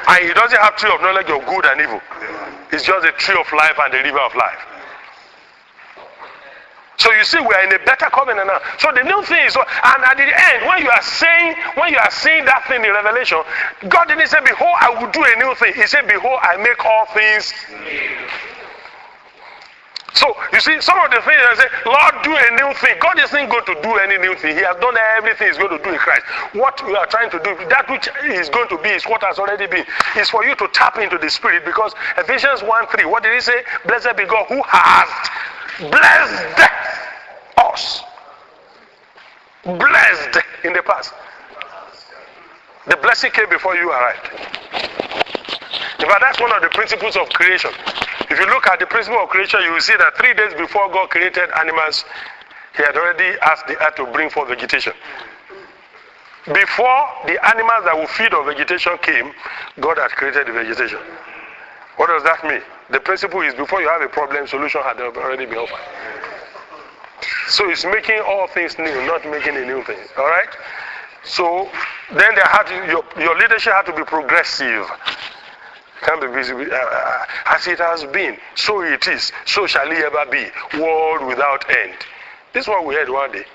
And it doesn't have tree of knowledge of good and evil. It's just the tree of life and the river of life. So you see, we are in a better covenant now. So the new thing is, and at the end, when you are saying that thing in Revelation, God didn't say, behold, I will do a new thing. He said, behold, I make all things new. So you see, some of the things I say, Lord, do a new thing. God isn't going to do any new thing. He has done everything he's going to do in Christ. What we are trying to do, that which is going to be is what has already been. It's for you to tap into the Spirit, because Ephesians 1:3, what did he say? Blessed be God who has blessed us. Blessed in the past. The blessing came before you arrived. In fact, that's one of the principles of creation. If you look at the principle of creation, you will see that 3 days before God created animals, he had already asked the earth to bring forth vegetation. Before the animals that will feed on vegetation came, God had created the vegetation. What does that mean? The principle is, before you have a problem, solution had already been offered. So it's making all things new, not making a new thing. All right? So then your leadership had to be progressive. Can't be busy as it has been, so it is, so shall it ever be, world without end. This is what we heard one day.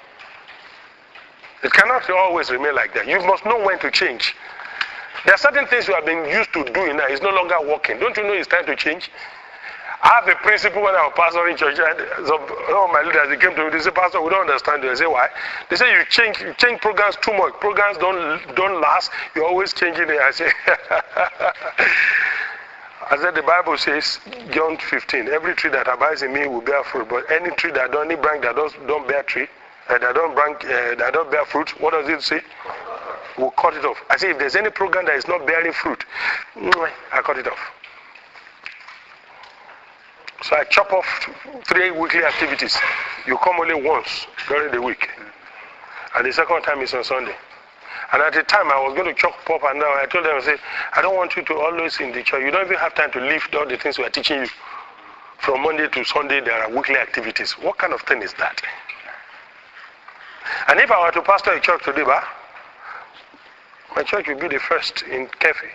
It cannot always remain like that. You must know when to change. There are certain things you have been used to doing now. It's no longer working. Don't you know it's time to change? I have a principle when I was pastoring church. Some of my leaders, they came to me, they say, Pastor, we don't understand you. I say, why? They say, you change programs too much. Programs don't last. You're always changing it. I say, the Bible says, John 15, every tree that abides in me will bear fruit, but any tree that don't, any branch that don't bear tree, that don't bear fruit, what does it say? We'll cut it off. I say, if there's any program that is not bearing fruit, I cut it off. So I chop off 3 weekly activities. You come only once during the week. And the second time is on Sunday. And at the time I was going to chop up and down. I told them, I said, I don't want you to always in the church. You don't even have time to lift all the things we are teaching you. From Monday to Sunday there are weekly activities. What kind of thing is that? And if I were to pastor a church today, my church will be the first in Kefi.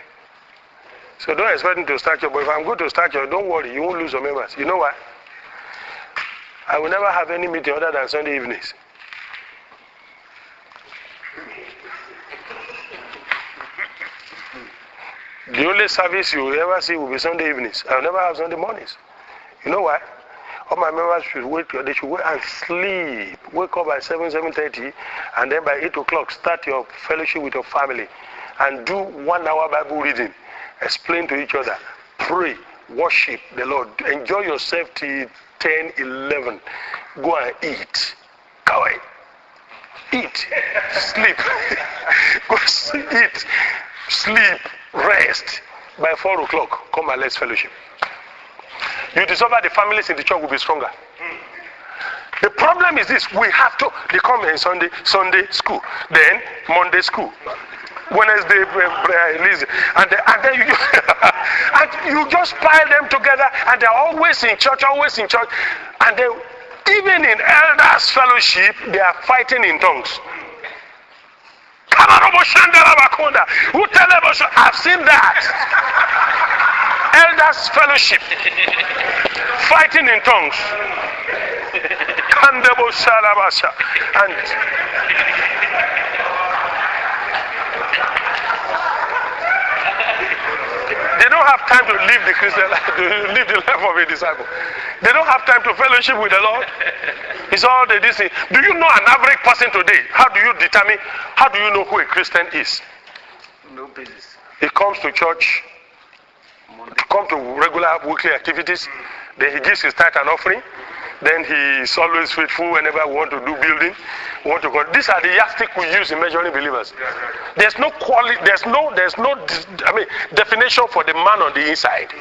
So don't expect me to start your, but if I'm going to start your, don't worry, you won't lose your members. You know why? I will never have any meeting other than Sunday evenings. The only service you will ever see will be Sunday evenings. I will never have Sunday mornings. You know why? All my members should wait, they should wait and sleep. Wake up by 7:30, and then by 8 o'clock start your fellowship with your family and do 1 hour Bible reading. Explain to each other, pray, worship the Lord, enjoy yourself till 10, 11. Go and eat. Go away. Eat, sleep. Go eat, sleep, rest. By 4 o'clock, come and let's fellowship. You discover the families in the church will be stronger. The problem is this: we have to. They come in Sunday school, then Monday school. Wednesday, and then you, and you just pile them together, and they're always in church, and then Even in elders' fellowship, they are fighting in tongues. I've seen that. Elders' fellowship, fighting in tongues. And they don't have time to live the Christian life, to live the life of a disciple. They don't have time to fellowship with the Lord. It's all they say. Do you know an average person today? How do you know who a Christian is? No basis. He comes to church, he comes to regular weekly activities, then he gives his tithe and offering, then he is always faithful whenever we want to do building. These are the yardstick we use in measuring believers. There's no quality, there's no definition for the man on the inside.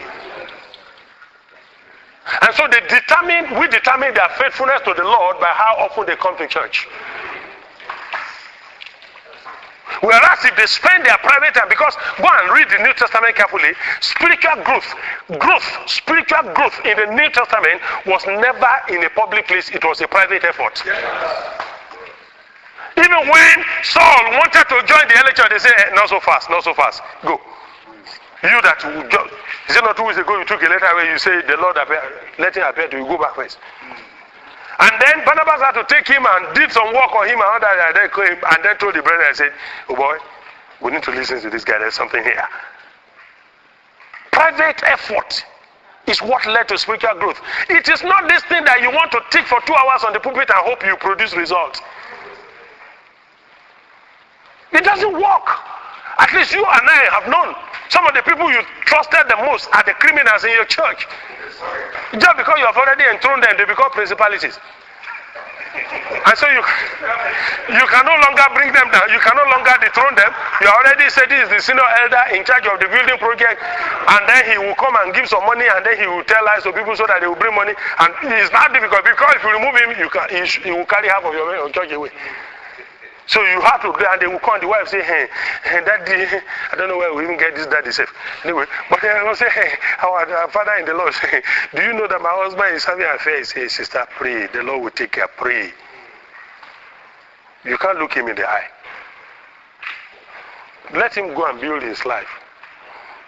And so we determine their faithfulness to the Lord by how often they come to church. Whereas if they spend their private time, because go and read the New Testament carefully, spiritual growth in the New Testament was never in a public place, it was a private effort. Even when Saul wanted to join the early church, they said, not so fast, go. You that, is it not 2 weeks ago you took a letter where you say the Lord let him appear to you, go back first. And then Barnabas had to take him and did some work on him and then told the brethren and said, oh boy, we need to listen to this guy, there's something here. Private effort is what led to spiritual growth. It is not this thing that you want to tick for 2 hours on the pulpit and hope you produce results. It doesn't work. At least you and I have known some of the people you trusted the most are the criminals in your church. Just because you have already enthroned them, they become principalities. And so you can no longer bring them down. You can no longer dethrone them. You already said he is the senior elder in charge of the building project, and then he will come and give some money, and then he will tell lies to people so that they will bring money. And it's not difficult because if you remove him, he will carry half of your church away. So you have to, and they will call the wife say, hey, daddy, I don't know where we even get this daddy safe. Anyway, but they will say, hey, our father in the Lord say, do you know that my husband is having an affair? He says, sister, pray. The Lord will take care. Pray. You can't look him in the eye. Let him go and build his life.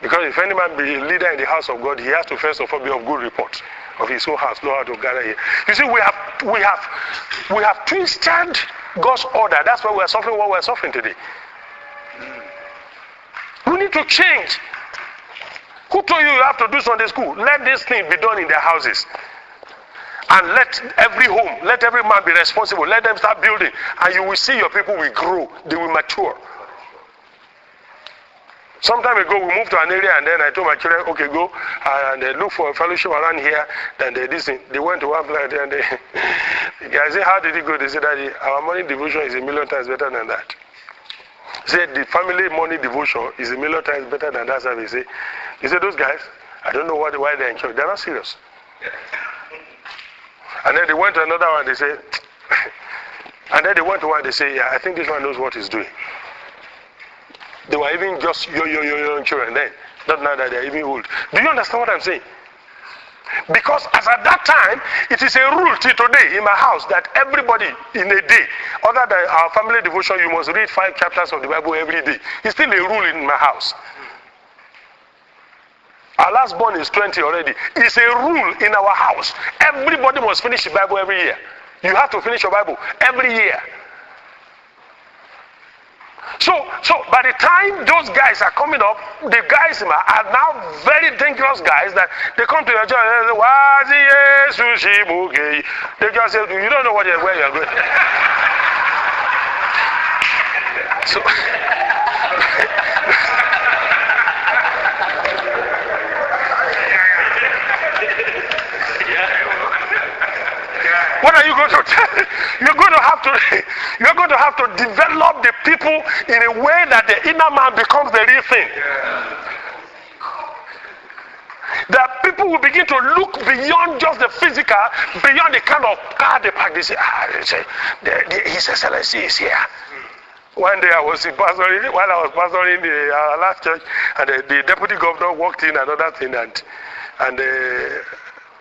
Because if any man be a leader in the house of God, he has to first of all be of good report of his own house, know how to gather here. You see, we have twisted God's order. That's why we're suffering what we're suffering today. We need to change. Who told you have to do Sunday school? Let this thing be done in their houses. And let every home, let every man be responsible. Let them start building. And you will see your people will grow. They will mature. Some time ago, we moved to an area, and then I told my children, okay, go and look for a fellowship around here. Then they went to one place, and I said, how did it go? They said, Daddy, our morning devotion is 1,000,000 times better than that. He said, the family morning devotion is 1,000,000 times better than that service. He said, those guys, I don't know why they're in church. They're not serious. And then they went to another one, they said, and then they went to one, they say, yeah, I think this one knows what he's doing. They were even just young children then. Not now that they're even old. Do you understand what I'm saying? Because as at that time, it is a rule till today in my house that everybody in a day, other than our family devotion, you must read 5 chapters of the Bible every day. It's still a rule in my house. Our last born is 20 already. It's a rule in our house. Everybody must finish the Bible every year. You have to finish your Bible every year. So by the time those guys are coming up, the guys are now very dangerous guys that they come to your church and say, they just say, you don't know where you're going. So what are you going to tell? You're going to have to develop the people in a way that the inner man becomes the real thing. That people will begin to look beyond just the physical, beyond the kind of car they park. They say, His Excellency is here. One day while I was pastoring our last church, and the deputy governor walked in another thing, and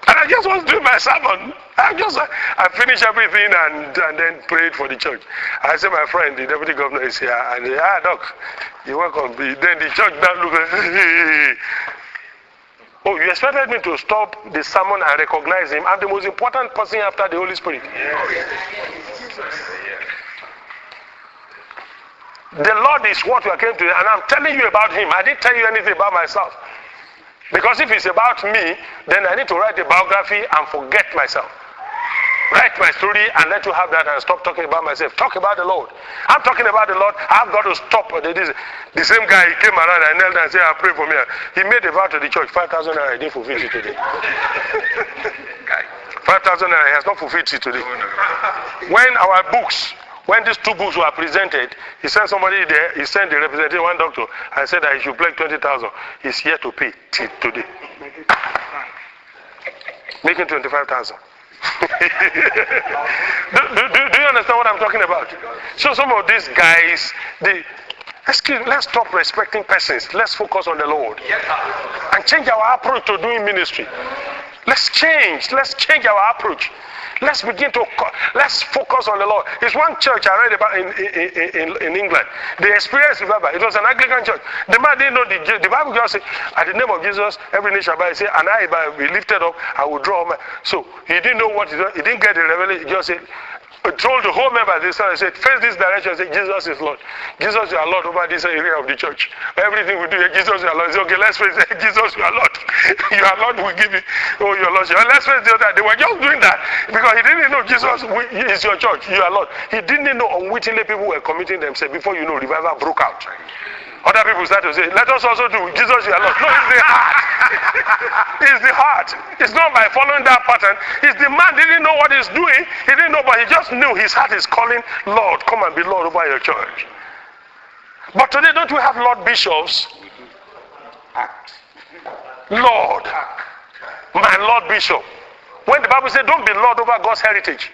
And I just was doing my sermon. I finished everything and then prayed for the church. I said, my friend, the deputy governor is here. And he said, Doc, you're welcome. Then the church now looked at hey. Oh, you expected me to stop the sermon and recognize him? I'm the most important person after the Holy Spirit. The Lord is what we came to, and I'm telling you about him. I didn't tell you anything about myself. Because if it's about me, then I need to write a biography and forget myself. Write my story and let you have that and stop talking about myself. Talk about the Lord. I'm talking about the Lord. I've got to stop. The same guy, he came around and knelt and said, pray for me. He made a vow to the church, 5,000 naira. He didn't fulfill it today. 5,000 naira, he has not fulfilled it today. When these two books were presented, he sent somebody there, he sent the representative, one doctor, and said that he should pledge 20,000. He's here to pay till today. Making 25,000. do you understand what I'm talking about? So some of these guys, let's stop respecting persons. Let's focus on the Lord. And change our approach to doing ministry. Let's change our approach. Let's focus on the Lord. It's one church I read about in England. They experienced revival. It was an Anglican church. The man didn't know the Bible just said, at the name of Jesus, every knee shall bow. He said, and I be lifted up, I will draw my. So he didn't know what he did. He didn't get the revelation. He just said, told the whole member this time, said, face this direction, say, Jesus is Lord. Jesus, you are Lord over this area of the church. Everything we do, Jesus, you are Lord. Say, okay, let's face it. Jesus, you are Lord. You are Lord, we give you, oh, your Lordship. Let's face the other. They were just doing that because he didn't know Jesus is your church. You are Lord. He didn't know unwittingly people were committing themselves. Before you know, revival broke out. Other people start to say, let us also do Jesus, you are Lord. No, it's the heart. It's the heart. It's not by following that pattern. It's the man didn't know what he's doing. He didn't know, but he just knew his heart is calling, Lord, come and be Lord over your church. But today, don't we have Lord bishops? Lord. My Lord bishop. When the Bible says, don't be Lord over God's heritage.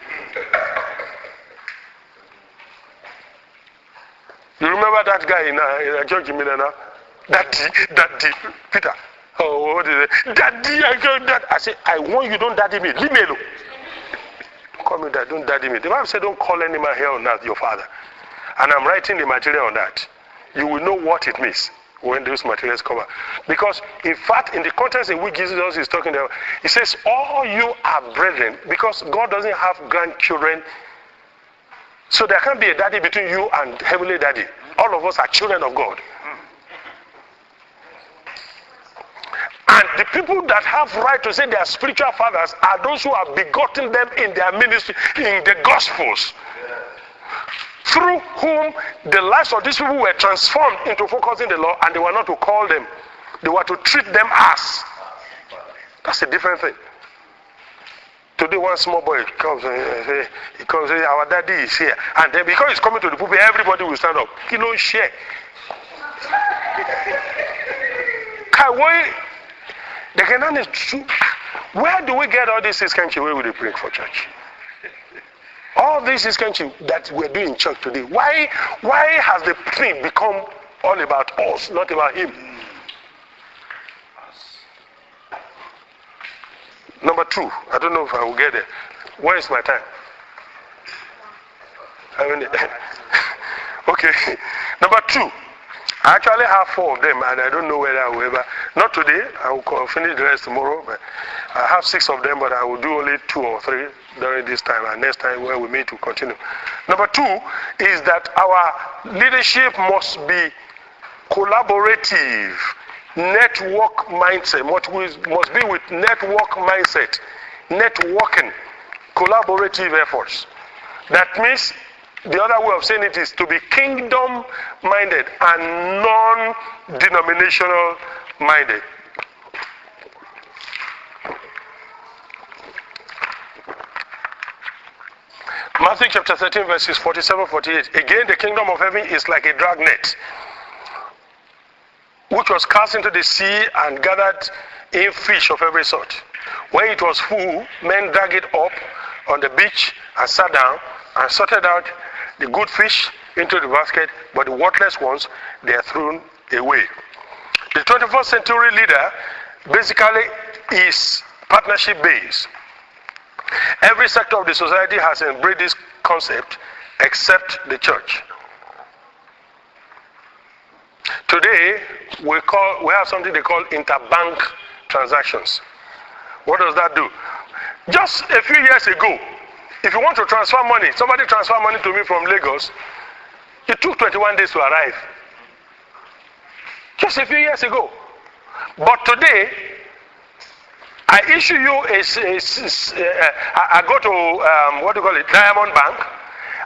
You remember that guy in a church in Minana? Daddy, Peter. Oh, what is it? Daddy, I said, I want you, don't daddy me. Leave me alone. Don't call me that, don't daddy me. The Bible said, don't call any man here on earth your father. And I'm writing the material on that. You will know what it means when those materials come out. Because, in fact, in the context in which Jesus is talking about, he says, all you are brethren, because God doesn't have grandchildren. So there can't be a daddy between you and heavenly daddy. All of us are children of God. And the people that have right to say they are spiritual fathers are those who have begotten them in their ministry, in the Gospels. Through whom the lives of these people were transformed into focusing the law, and they were not to call them. They were to treat them as. That's a different thing. Today one small boy comes and say, our daddy is here. And then because he's coming to the pulpit, everybody will stand up. He don't share. Where do we get all this iskanchi where we bring for church? All this iskanchi that we're doing in church today. Why has the thing become all about us, not about him? Number 2, I don't know if I will get there. Where is my time? Okay. Number 2, I actually have 4 of them, and I don't know whether I will ever. Not today. I will finish the rest tomorrow. But I have 6 of them, but I will do only 2 or 3 during this time, and next time when we meet to continue. Number 2 is that our leadership must be collaborative. Network mindset must be with network mindset, networking, collaborative efforts. That means the other way of saying it is to be kingdom minded and non-denominational minded. Matthew chapter 13 verses 47-48. Again, the kingdom of heaven is like a dragnet, which was cast into the sea and gathered in fish of every sort. When it was full, men dragged it up on the beach and sat down and sorted out the good fish into the basket, but the worthless ones, they are thrown away. The 21st century leader basically is partnership based. Every sector of the society has embraced this concept except the church. Today, we have something they call interbank transactions. What does that do? Just a few years ago, if you want to transfer money, somebody transfer money to me from Lagos, it took 21 days to arrive. Just a few years ago. But today, I issue you I go to, what do you call it, Diamond Bank,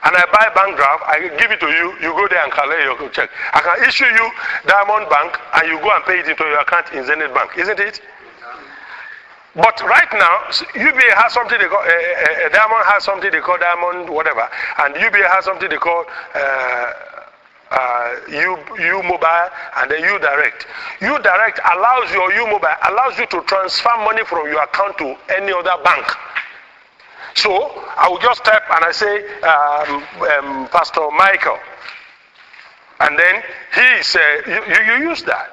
and I buy bank draft, I give it to you, you go there and collect your check. I can issue you Diamond Bank, and you go and pay it into your account in Zenith Bank, isn't it? But right now, UBA has something they call, Diamond has something they call Diamond whatever, and UBA has something they call U Mobile, and then U Direct. U Direct allows your U Mobile allows you to transfer money from your account to any other bank. So I will just type and I say Pastor Michael, and then he say you use that.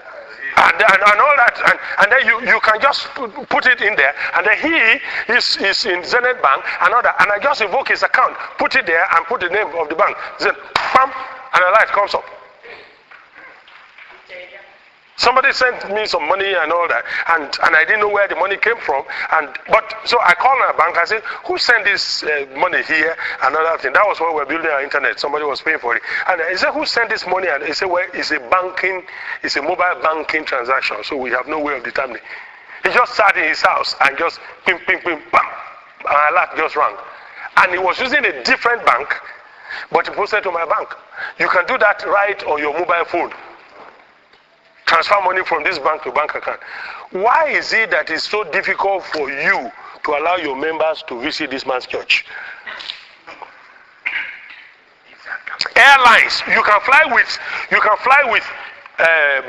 And all that, and then you can just put it in there, and then he is in Zenith Bank and all that, and I just invoke his account, put it there, and put the name of the bank. Then, bam, and a light comes up. Somebody sent me some money and all that, and I didn't know where the money came from. But so I called my bank. I said, "Who sent this money here?" And all that thing. That was when we were building our internet. Somebody was paying for it. And he said, "Who sent this money?" And he said, "Well, it's a mobile banking transaction, so we have no way of determining." He just sat in his house and just ping, ping, ping, bam, and an alert just rang. And he was using a different bank, but he posted to my bank. You can do that right on your mobile phone. Transfer money from this bank to bank account. Why is it that it's so difficult for you to allow your members to visit this man's church? Airlines, you can fly with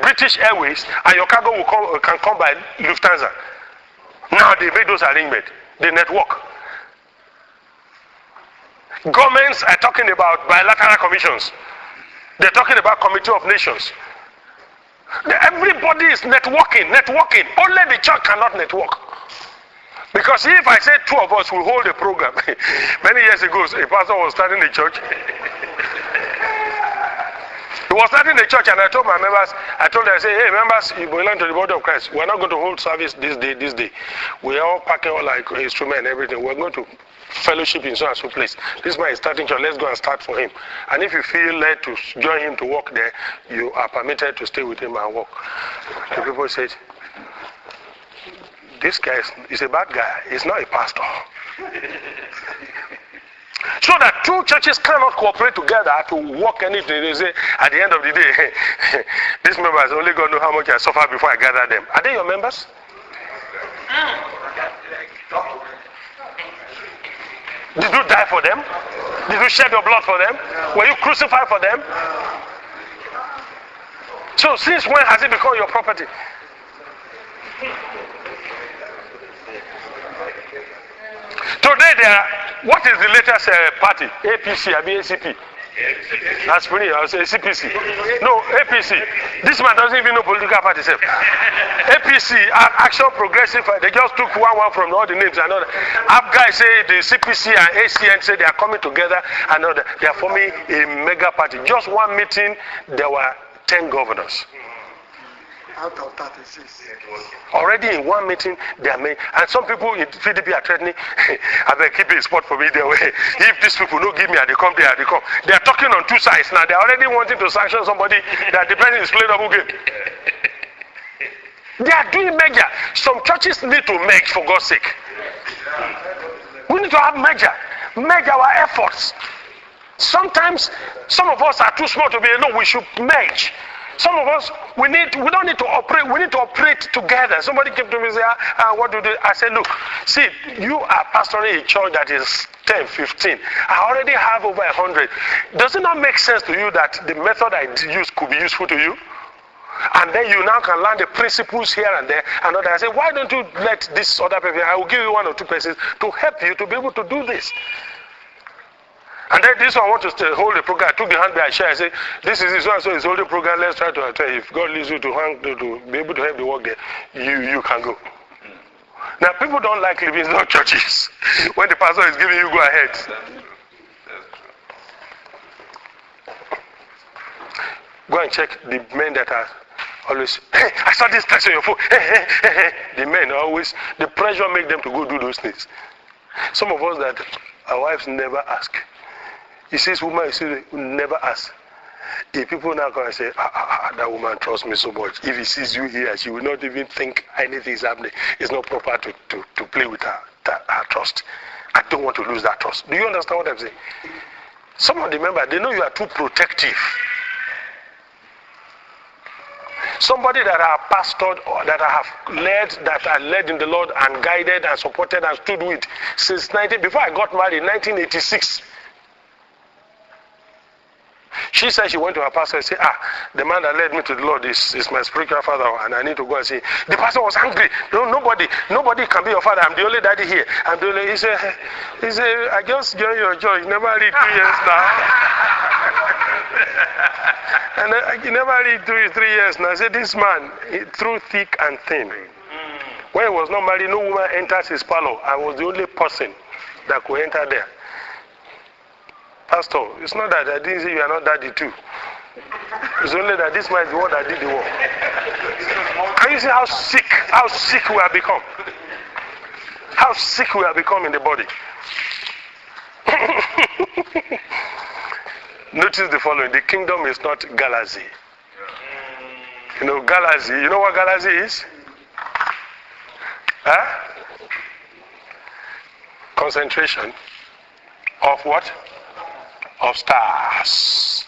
British Airways, and your cargo can come by Lufthansa. Now they make those arrangements. They network. Governments are talking about bilateral commissions. They're talking about Committee of Nations. Everybody is networking. Only the church cannot network. Because if I say two of us will hold a program, many years ago, a pastor was starting a church. He was starting a church, and I told my members, I said, "Hey, members, you belong to the body of Christ. We're not going to hold service this day. We're all packing all like instruments and everything. We're going to fellowship in so and so place. This man is starting church. Let's go and start for him. And if you feel led to join him to work there, you are permitted to stay with him and work." The people said, "This guy is a bad guy. He's not a pastor." So that two churches cannot cooperate together to work anything. They say, at the end of the day, these members only God know how much I suffer before I gather them. Are they your members? Did you die for them? Did you shed your blood for them? Were you crucified for them? So since when has it become your property? Today, what is the latest party? APC, I mean ACP. That's funny, I say ACPC. No, APC. This man doesn't even know political party self. APC, Action Progressive, they just took one from all the names and all that. Up guys say the CPC and ACN say they are coming together and all that. They are forming a mega party. Just one meeting, there were 10 governors. Out of 36. Already in one meeting, they are made. And some people in PDP are threatening, I better keep a spot for me their way. If these people don't give me, they come there, they come. They are talking on two sides now. They are already wanting to sanction somebody that the person is playing double game. They are doing merger. Some churches need to merge, for God's sake. We need to have merge our efforts. Sometimes some of us are too small to be alone. We should merge. Some of us, we don't need to operate. We need to operate together. Somebody came to me and said, "What do you do?" I said, "Look, see, you are pastoring a church that is 10, 15. I already have over 100. Does it not make sense to you that the method I use could be useful to you? And then you now can learn the principles here and there." And other, I said, "Why don't you let this other person? I will give you 1 or 2 persons to help you to be able to do this." And then this one wants to hold the program. I took the hand by a chair. I said, "This is this one, so it's holding program. Let's try to attend. If God leads you to be able to help the work there, you can go." Now, people don't like living in those churches when the pastor is giving you go ahead. That's true. Go and check the men that are always, hey, I saw this text on your phone. Hey, hey, hey, hey. The men always, the pressure make them to go do those things. Some of us that our wives never ask. He says, woman, never ask. If people now come and say, that woman trusts me so much. If he sees you here, she will not even think anything is happening. It's not proper to play with her trust. I don't want to lose that trust. Do you understand what I'm saying? Some of the members, they know you are too protective. Somebody that I have pastored or that I have led, that I led in the Lord and guided and supported and stood with since before I got married in 1986. She said she went to her pastor and said, the man that led me to the Lord is my spiritual father, and I need to go and see. The pastor was angry. Nobody can be your father. I'm the only daddy here. He said, I just joined your church. You never read 2 years now. And you never read 3 years now. I said, this man, through thick and thin. When he was not married, no woman enters his parlor. I was the only person that could enter there. Pastor, it's not that I didn't say you are not daddy too. It's only that this man is the one that did the work. Can you see how sick we have become? How sick we have become in the body. Notice the following. The kingdom is not galaxy. You know galaxy. You know what galaxy is? Concentration of what? Of stars.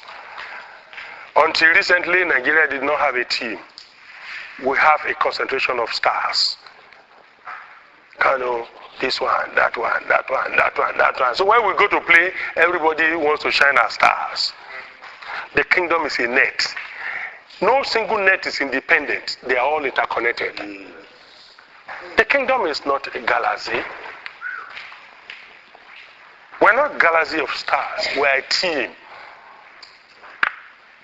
Until recently, Nigeria did not have a team. We have a concentration of stars. Kano, this one, that one, that one, that one, that one. So when we go to play, everybody wants to shine our stars. The kingdom is a net. No single net is independent. They are all interconnected. The kingdom is not a galaxy. We're not a galaxy of stars. We're a team.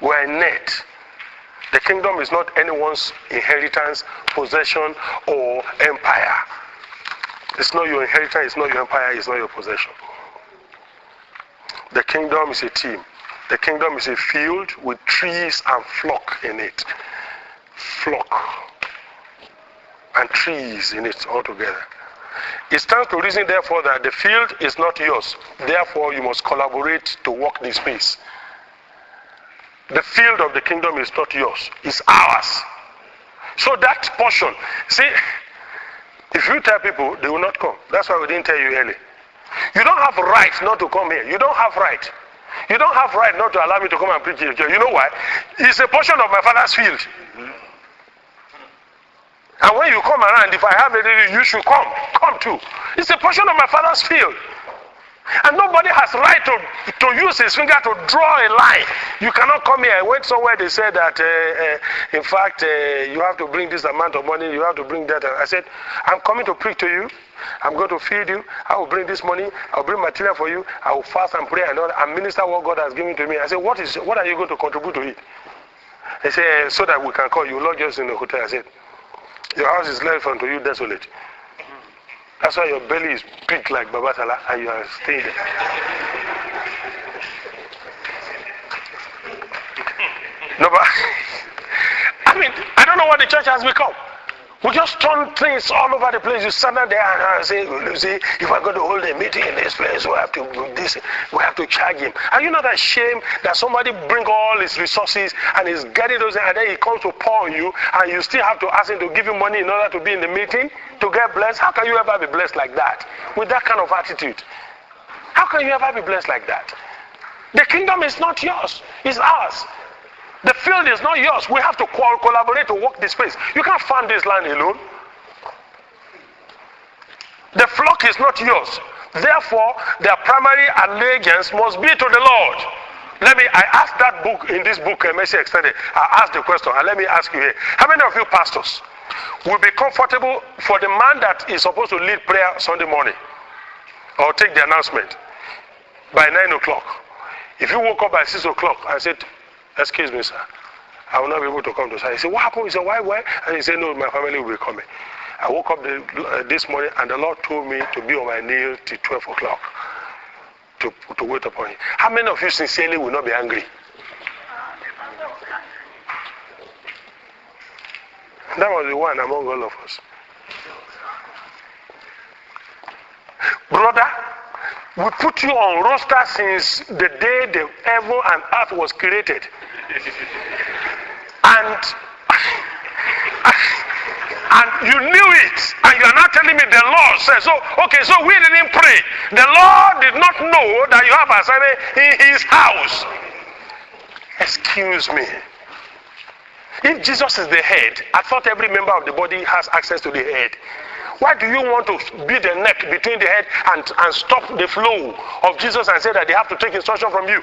We're a net. The kingdom is not anyone's inheritance, possession, or empire. It's not your inheritance, it's not your empire, it's not your possession. The kingdom is a team. The kingdom is a field with trees and flock in it. Flock and trees in it altogether. It stands to reason, therefore, that the field is not yours. Therefore, you must collaborate to walk this space. The field of the kingdom is not yours. It's ours. So that portion, see, if you tell people, they will not come. That's why we didn't tell you early. You don't have right not to come here. You don't have right. You don't have right not to allow me to come and preach in your church. You know why? It's a portion of my father's field. And when you come around, if I have anything, you should come. Come too. It's a portion of my father's field. And nobody has right to use his finger to draw a line. You cannot come here. I went somewhere, they said that, in fact, you have to bring this amount of money, you have to bring that. I said, I'm coming to preach to you. I'm going to feed you. I will bring this money. I will bring material for you. I will fast and pray and minister what God has given to me. I said, what are you going to contribute to it? They said, so that we can call you, lodge us in the hotel. I said, your house is left unto you desolate. That's why your belly is big like Babatala and you are staying there. No, but I mean, I don't know what the church has become. We just turn things all over the place. You stand there and say, if we're going to hold a meeting in this place, we have to charge him. Are you not ashamed that somebody bring all his resources and is getting those, and then he comes to pour on you, and you still have to ask him to give you money in order to be in the meeting, to get blessed? How can you ever be blessed like that? With that kind of attitude? How can you ever be blessed like that? The kingdom is not yours. It's ours. The field is not yours. We have to collaborate to work this place. You can't farm this land alone. The flock is not yours. Therefore, their primary allegiance must be to the Lord. I asked that book, in this book, Mercy Extended, I asked the question, and let me ask you here. How many of you pastors will be comfortable for the man that is supposed to lead prayer Sunday morning or take the announcement by 9 o'clock? If you woke up by 6 o'clock and said, excuse me, sir, I will not be able to come to sir. He said, what happened? He said, why? And he said, no, my family will be coming. I woke up this morning and the Lord told me to be on my knee till 12 o'clock to wait upon him. How many of you sincerely will not be angry? That was the one among all of us. Brother, we put you on roster since the day the heaven and earth was created. And you knew it, and you are not telling me the Lord said so. Okay, so we didn't pray. The Lord did not know that you have assignment in his house. Excuse me. If Jesus is the head, I thought every member of the body has access to the head. Why do you want to be the neck between the head and stop the flow of Jesus and say that they have to take instruction from you?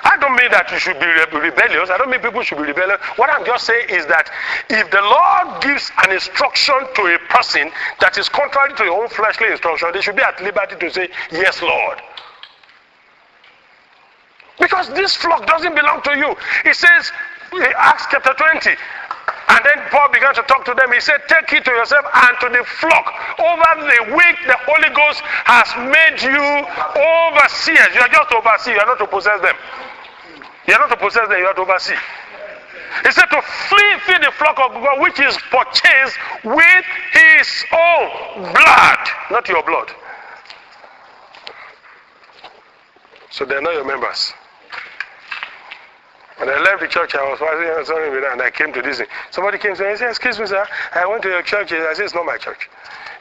I don't mean that you should be rebellious. I don't mean people should be rebellious. What I'm just saying is that if the Lord gives an instruction to a person that is contrary to your own fleshly instruction, they should be at liberty to say, yes, Lord. Because this flock doesn't belong to you. It says, Acts chapter 20. And then Paul began to talk to them. He said, take it to yourself and to the flock. Over the week, the Holy Ghost has made you overseers. You are just to oversee. You are not to possess them. You are not to possess them. You are to oversee. He said to feed the flock of God, which is purchased with his own blood. Not your blood. So they are not your members. When I left the church, I was sorry with that, and I came to this thing. Somebody came to me and said, excuse me, sir, I went to your church. I said, it's not my church.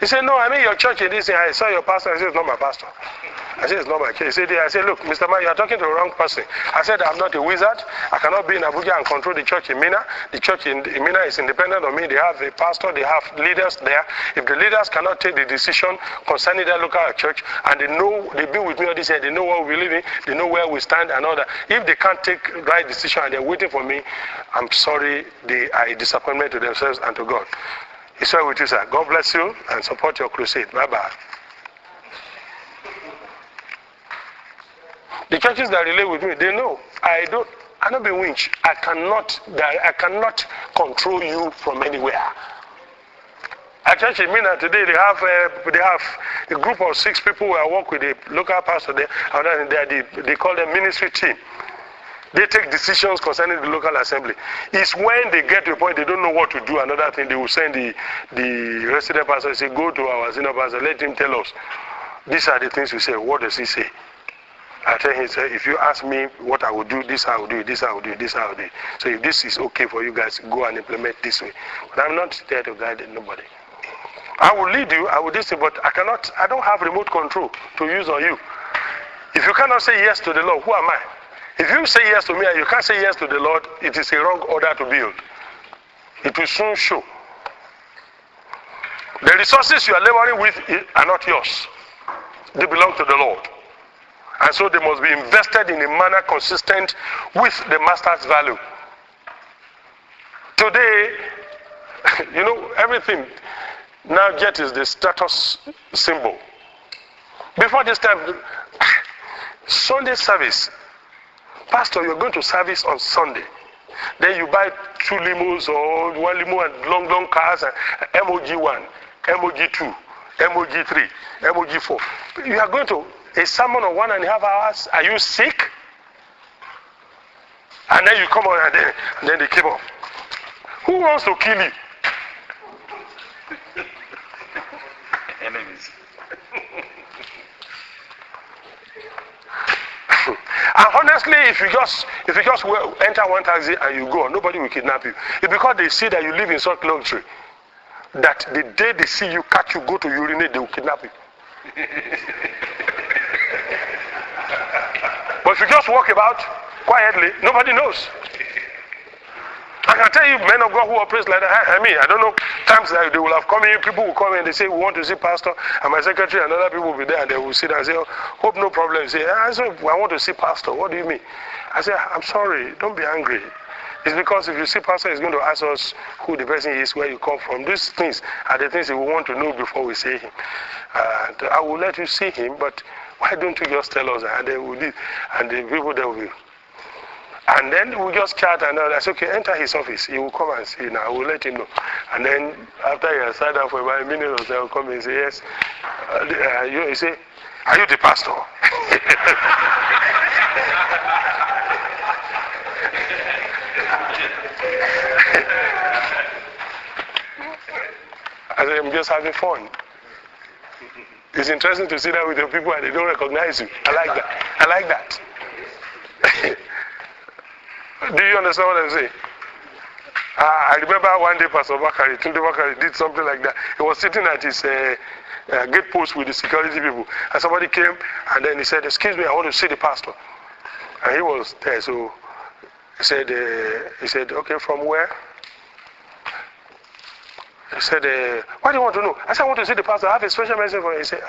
He said, no, I mean your church in this thing. I saw your pastor. I said, it's not my pastor. I said, it's not my church. He said, I said, look, Mr. Man, you are talking to the wrong person. I said, I'm not a wizard. I cannot be in Abuja and control the church in Mina. The church in Mina is independent of me. They have a pastor. They have leaders there. If the leaders cannot take the decision concerning their local church, and they've been with me all this year, they know what we live in, they know where we stand and all that. If they can't take the right decision and they're waiting for me, I'm sorry, they are a disappointment to themselves and to God. It's well with you, sir. God bless you and support your crusade. Bye-bye. The churches that relate with me, they know. I don't be winch. I cannot control you from anywhere. At church in Mina today, they have a group of 6 people who I work with, the local pastor there, and they call them ministry team. They take decisions concerning the local assembly. It's when they get to a point they don't know what to do, another thing, they will send the resident pastor and say, go to our senior pastor, let him tell us. These are the things we say. What does he say? I tell him, if you ask me what I will do, this I will do, this I will do, this I will do. So if this is okay for you guys, go and implement this way. But I'm not there to guide nobody. I will lead you, I will do this, but I don't have remote control to use on you. If you cannot say yes to the Lord, who am I? If you say yes to me and you can't say yes to the Lord, it is a wrong order to build. It will soon show. The resources you are laboring with are not yours. They belong to the Lord. And so they must be invested in a manner consistent with the master's value. Today, everything now yet is the status symbol. Before this time, Sunday service, pastor, you're going to service on Sunday. Then you buy 2 limos or 1 limo and long cars, and MOG1, MOG2, MOG3, MOG4. You are going to a sermon of 1.5 hours. Are you sick? And then you come on and then they came up. Who wants to kill you? Enemies. And honestly, if you just enter one taxi and you go, nobody will kidnap you. It's because they see that you live in such luxury that the day they see you, catch you, go to urinate, they will kidnap you. But if you just walk about quietly, nobody knows. I can tell you, men of God who operate like that. I don't know, times that they will have come in, people will come in and they say, we want to see pastor, and my secretary and other people will be there, and they will sit and say, hope no problem. You say, I want to see pastor. What do you mean? I say, I'm sorry, don't be angry. It's because if you see pastor, he's going to ask us who the person is, where you come from. These things are the things that we want to know before we see him. I will let you see him, but why don't you just tell us? And they will do, and the people there will be. And then we just chat and I said, okay, enter his office. He will come and see now. I will let him know. And then after he has sat down for about a minute or so, he will come and say, yes. He say, are you the pastor? I said, I'm just having fun. It's interesting to sit down with your people and they don't recognize you. I like that. I like that. Do you understand what I'm saying? I remember one day Pastor Tunde Bakari did something like that. He was sitting at his gate post with the security people. And somebody came and then he said, excuse me, I want to see the pastor. And he was there. So he said, okay, from where? He said, what do you want to know? I said, I want to see the pastor. I have a special message for you. He said,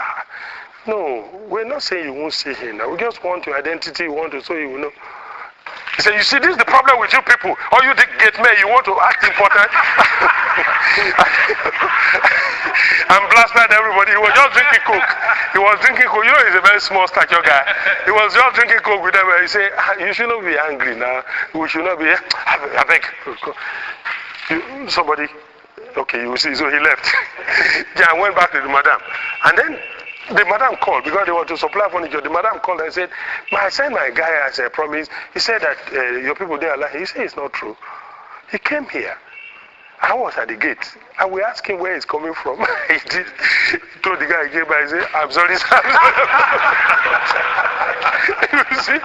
no, we're not saying you won't see him now. We just want your identity. We want to so you will know. He said, you see, this is the problem with you people. All you gate men, you want to act important. And blasted everybody. He was just drinking Coke. He was drinking Coke. You know, he's a very small stature guy. He was just drinking Coke with them. He said, you should not be angry now. We should not be, I beg. Somebody, okay, you see. So he left. Yeah, I went back to the madam. And then the madam called because they want to supply furniture. The madam called and said, I sent my guy as a promise. He said that your people there are lying. He said it's not true. He came here. I was at the gate. And we asked him where he's coming from. He told the guy he came by and said, I'm sorry, sir. You see,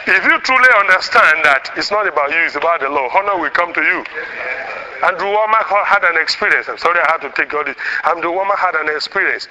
if you truly understand that it's not about you, it's about the law, honor will come to you. Andrew Womack had an experience. I'm sorry I had to take all this. Andrew Womack had an experience.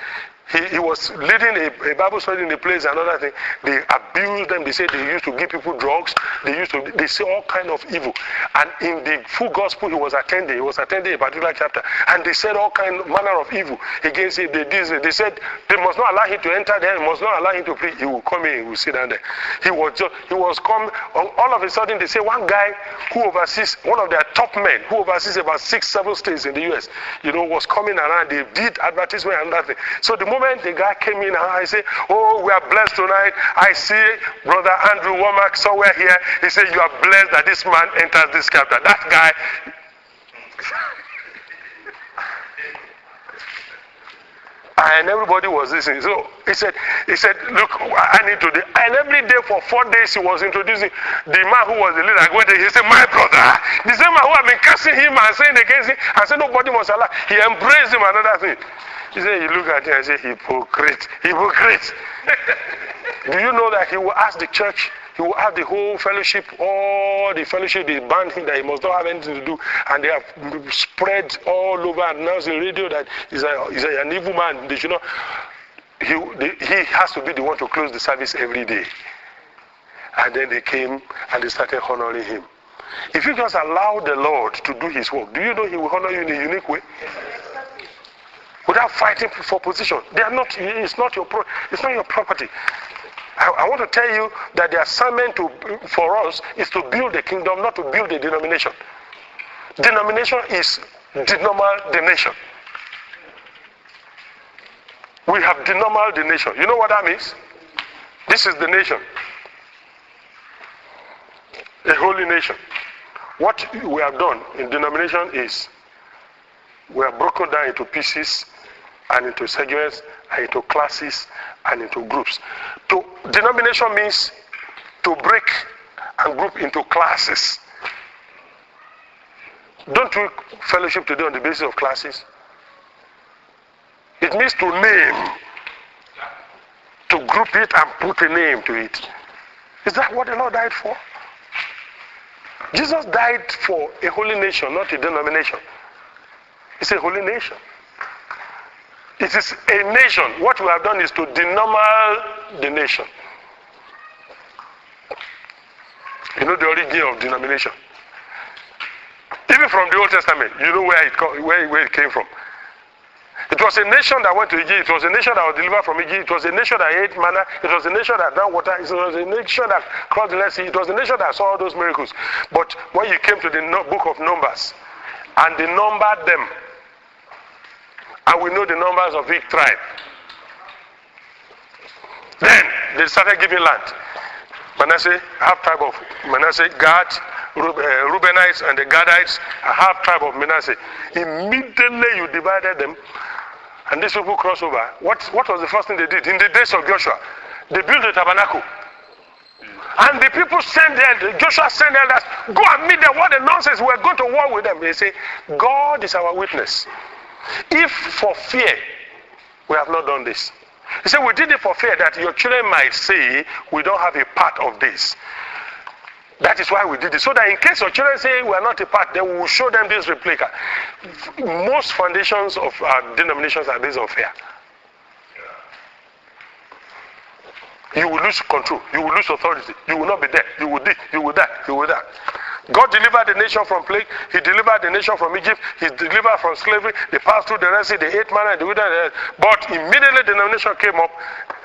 He was leading a Bible study in a place, another thing. They abused them. They said they used to give people drugs. They say all kind of evil. And in the full gospel he was attending a particular chapter. And they said all manner of evil against him. They said they must not allow him to enter there. They must not allow him to preach. He will come in. He will sit down there. He was come. All of a sudden they say one guy who oversees, one of their top men who oversees about 6-7 states in the U.S. Was coming around. They did advertisement and that thing. So the moment the guy came in and I say, oh, we are blessed tonight. I see Brother Andrew Womack somewhere here. He said, you are blessed that this man enters this chapter. That guy. And everybody was listening. So he said, look, I need to do. And every day for 4 days he was introducing the man who was the leader. He said, my brother. The same man who had been cursing him and saying against him and said nobody must allow. He embraced him, another thing. He said, he looked at him and said, hypocrite. Do you know that he will ask the church, he will have the whole fellowship, all the fellowship, they banned him that he must not have anything to do. And they have spread all over and announced the radio that he's an evil man. They should not. He has to be the one to close the service every day. And then they came and they started honoring him. If you just allow the Lord to do his work, do you know he will honor you in a unique way? Without fighting for position. They are not. It's not your property. I want to tell you that the assignment for us is to build the kingdom, not to build a denomination. Denomination is denomal the nation. We have denomal the nation. You know what that means? This is the nation. A holy nation. What we have done in denomination is we are broken down into pieces and into segments and into classes and into groups. Denomination means to break and group into classes. Don't we fellowship today on the basis of classes? It means to name, to group it and put a name to it. Is that what the Lord died for? Jesus died for a holy nation, not a denomination. It's a holy nation. It is a nation. What we have done is to denomal the nation. You know the origin of denomination. Even from the Old Testament, you know where it came from. It was a nation that went to Egypt. It was a nation that was delivered from Egypt. It was a nation that ate manna. It was a nation that drank water. It was a nation that crossed the Red Sea. It was a nation that saw all those miracles. But when you came to the book of Numbers, and they numbered them, and we know the numbers of each tribe. Then they started giving land. Manasseh, half tribe of Manasseh, Gad, Reubenites and the Gadites, a half tribe of Manasseh. Immediately you divided them, and these people crossed over. What was the first thing they did? In the days of Joshua, they built a tabernacle. And the people sent there, Joshua sent elders, go and meet them. What the nonsense, we're going to war with them. They say, God is our witness. If for fear, we have not done this. He said, we did it for fear that your children might say, we don't have a part of this. That is why we did it. So that in case your children say we are not a part, then we will show them this replica. Most foundations of our denominations are based on fear. You will lose control. You will lose authority. You will not be there. You will this. You will that. You will that. God delivered the nation from plague. He delivered the nation from Egypt. He delivered from slavery. They passed through the Red Sea. They ate manna in the wilderness. But immediately the denomination came up,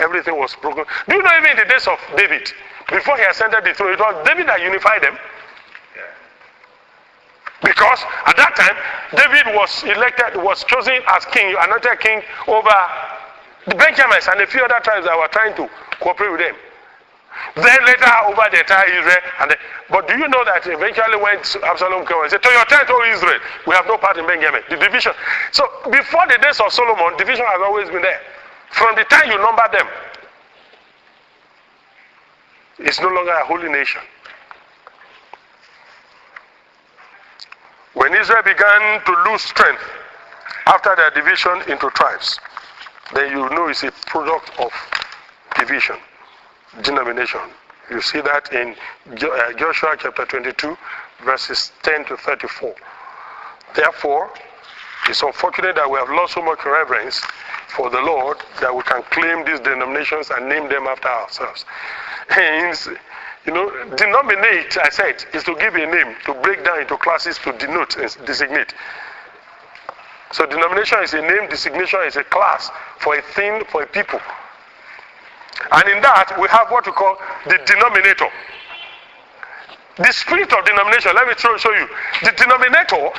everything was broken. Do you know even in the days of David, before he ascended the throne, it was David that unified them? Because at that time, David was chosen as king, anointed king over the Benjamites and a few other tribes that were trying to cooperate with them. Then later over the entire Israel. But do you know that eventually when Absalom came and said, to your tent, O Israel, we have no part in Benjamin. The division. So before the days of Solomon, division has always been there. From the time you number them, it's no longer a holy nation. When Israel began to lose strength after their division into tribes, then you know it's a product of division, denomination. You see that in Joshua chapter 22, verses 10 to 34. Therefore, it's unfortunate that we have lost so much reverence for the Lord that we can claim these denominations and name them after ourselves. Hence, denominate, I said, is to give a name, to break down into classes, to denote and designate. So denomination is a name, designation is a class for a thing, for a people. And in that, we have what we call the denominator. The spirit of denomination, let me show you. The denominator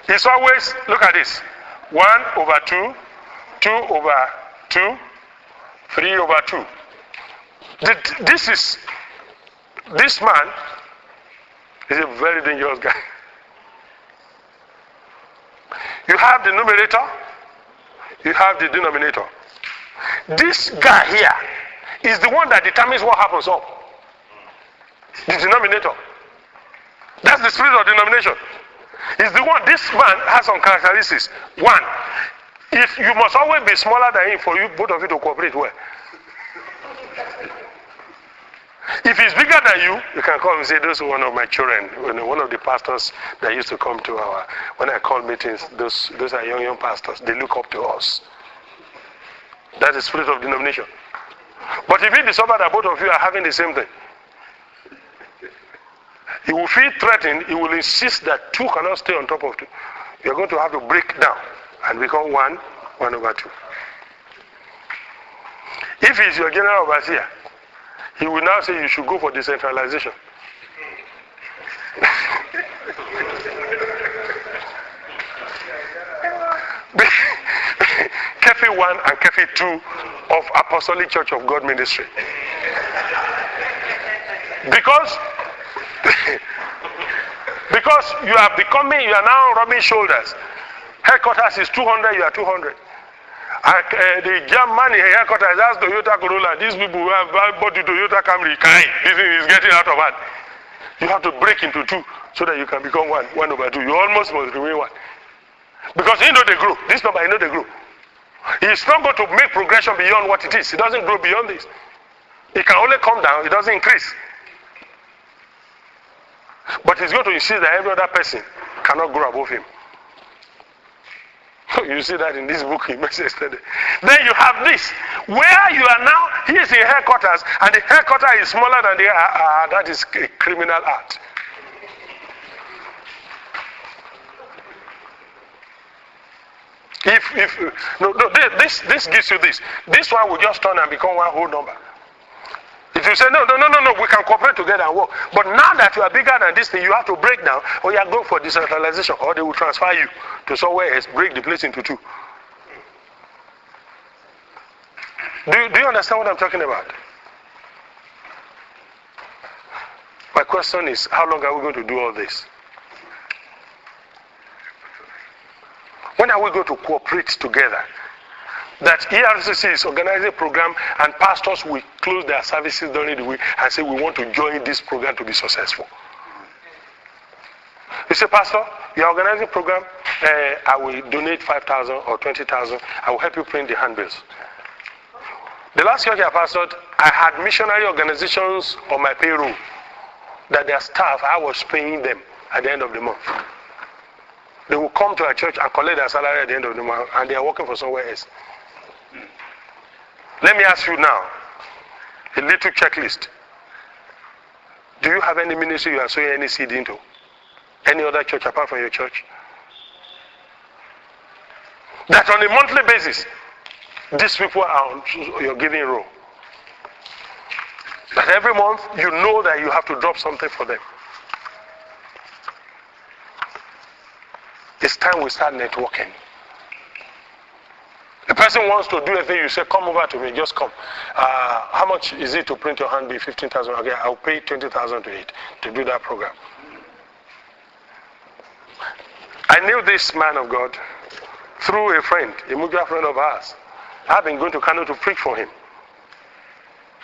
is always, look at this, 1 over 2, 2 over 2, 3 over 2. This man is a very dangerous guy. You have the numerator, you have the denominator. This guy here is the one that determines what happens up. The denominator. That's the spirit of denomination. Is the one, this man has some characteristics. 1, if you must always be smaller than him for you, both of you to cooperate well. If he's bigger than you, you can come and say, those are one of my children. One of the pastors that used to come to when I call meetings, those are young pastors. They look up to us. That's the spirit of denomination. But if you discover that both of you are having the same thing, he will feel threatened. He will insist that 2 cannot stay on top of 2. You're going to have to break down and become 1 over 2. If he's your general overseer, he will now say you should go for decentralization. Kefi 1 and Kefi 2 of Apostolic Church of God Ministry. Because you are now rubbing shoulders. Headquarters is 200, you are 200. The German headquarters has Toyota Corolla. These people who have bought the Toyota Camry, this thing is getting out of hand. You have to break into 2 so that you can become 1 over 2. You almost must remain 1. Because you know they grow. This number, you know they grow. It's not going to make progression beyond what it is. It doesn't grow beyond this. It can only come down. It doesn't increase. But he's going to insist that every other person cannot grow above him. You see that in this book he mentioned yesterday. Then you have this, where you are now, he is in headquarters, and the headquarters is smaller than the that is a criminal act. This gives you this. This one will just turn and become one whole number. If you say, no, we can cooperate together and work. But now that you are bigger than this thing, you have to break down, or you are going for decentralization, or they will transfer you to somewhere else, break the place into 2. Do you understand what I'm talking about? My question is, how long are we going to do all this? When are we going to cooperate together? That ERCC is organizing a program and pastors will close their services during the week and say, we want to join this program to be successful. You say, Pastor, you are organizing a program, I will donate 5,000 or 20,000. I will help you print the handbills. The last church I pastored, I had missionary organizations on my payroll that their staff, I was paying them at the end of the month. They will come to our church and collect their salary at the end of the month, and they are working for somewhere else. Let me ask you now, a little checklist. Do you have any ministry you are sowing any seed into? Any other church apart from your church? That on a monthly basis, these people are on your giving row. That every month you know that you have to drop something for them. It's time we start networking. The person wants to do a thing, you say, come over to me, just come. How much is it to print your handbill? 15,000. Okay, I'll pay 20,000 to it to do that program. I knew this man of God through a friend, a mutual friend of ours. I've been going to Kano to preach for him.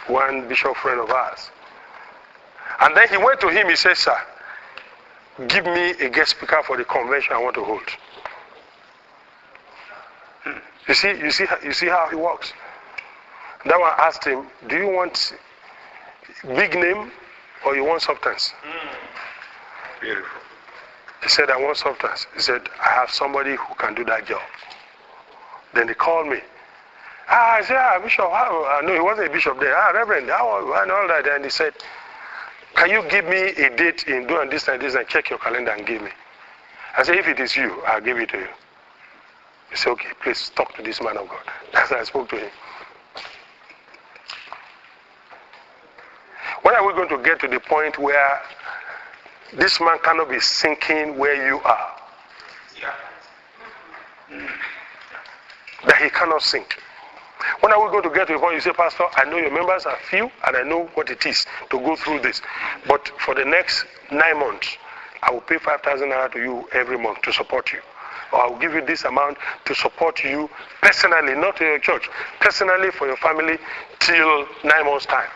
One bishop friend of ours. And then he went to him, he said, sir, give me a guest speaker for the convention I want to hold. You see how he works. That one asked him, do you want big name or you want substance? Beautiful. He said, I want substance. He said, I have somebody who can do that job. Then they called me. I said, Bishop, no, he wasn't a bishop there. Reverend, and all that. And he said, can you give me a date in doing this and this and check your calendar and give me? I said, if it is you, I'll give it to you. He said, okay, please talk to this man of God. That's how I spoke to him. When are we going to get to the point where this man cannot be sinking where you are? Yeah. That he cannot sink. When are we going to get to the point you say, Pastor, I know your members are few and I know what it is to go through this. But for the next 9 months, I will pay 5,000 naira to you every month to support you. Or I will give you this amount to support you personally, not to your church, personally for your family till 9 months' time.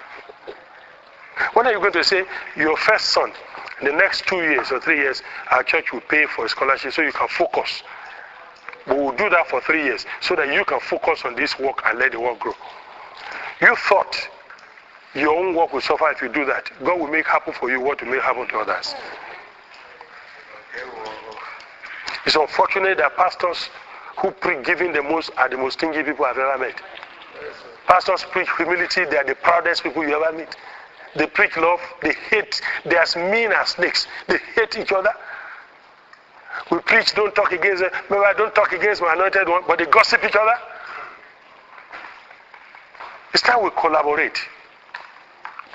When are you going to say, your first son, in the next 2 years or 3 years, our church will pay for a scholarship so you can focus. But we'll do that for 3 years so that you can focus on this work and let the work grow. You thought your own work will suffer if you do that. God will make happen for you what will make happen to others. It's unfortunate that pastors who preach giving the most are the most stingy people I've ever met. Pastors preach humility, they are the proudest people you ever meet. They preach love, they hate, they're as mean as snakes. They hate each other. We preach, don't talk against them. Maybe I don't talk against my anointed one, but they gossip each other. It's time we collaborate.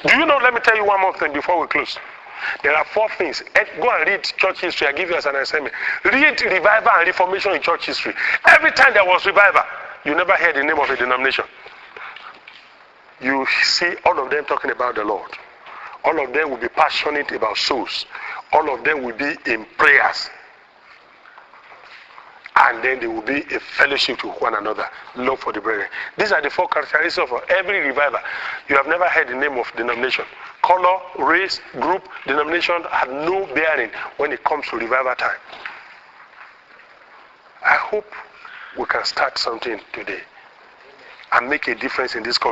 Do you know, let me tell you one more thing before we close. There are 4 things. Go and read church history. I give you as an assignment. Read revival and reformation in church history. Every time there was revival, you never heard the name of a denomination. You see all of them talking about the Lord. All of them will be passionate about souls. All of them will be in prayers. And then there will be a fellowship with one another. Love for the brethren. These are the 4 characteristics of every revival. You have never heard the name of denomination. Color, race, group, denomination have no bearing when it comes to revival time. I hope we can start something today and make a difference in this conversation.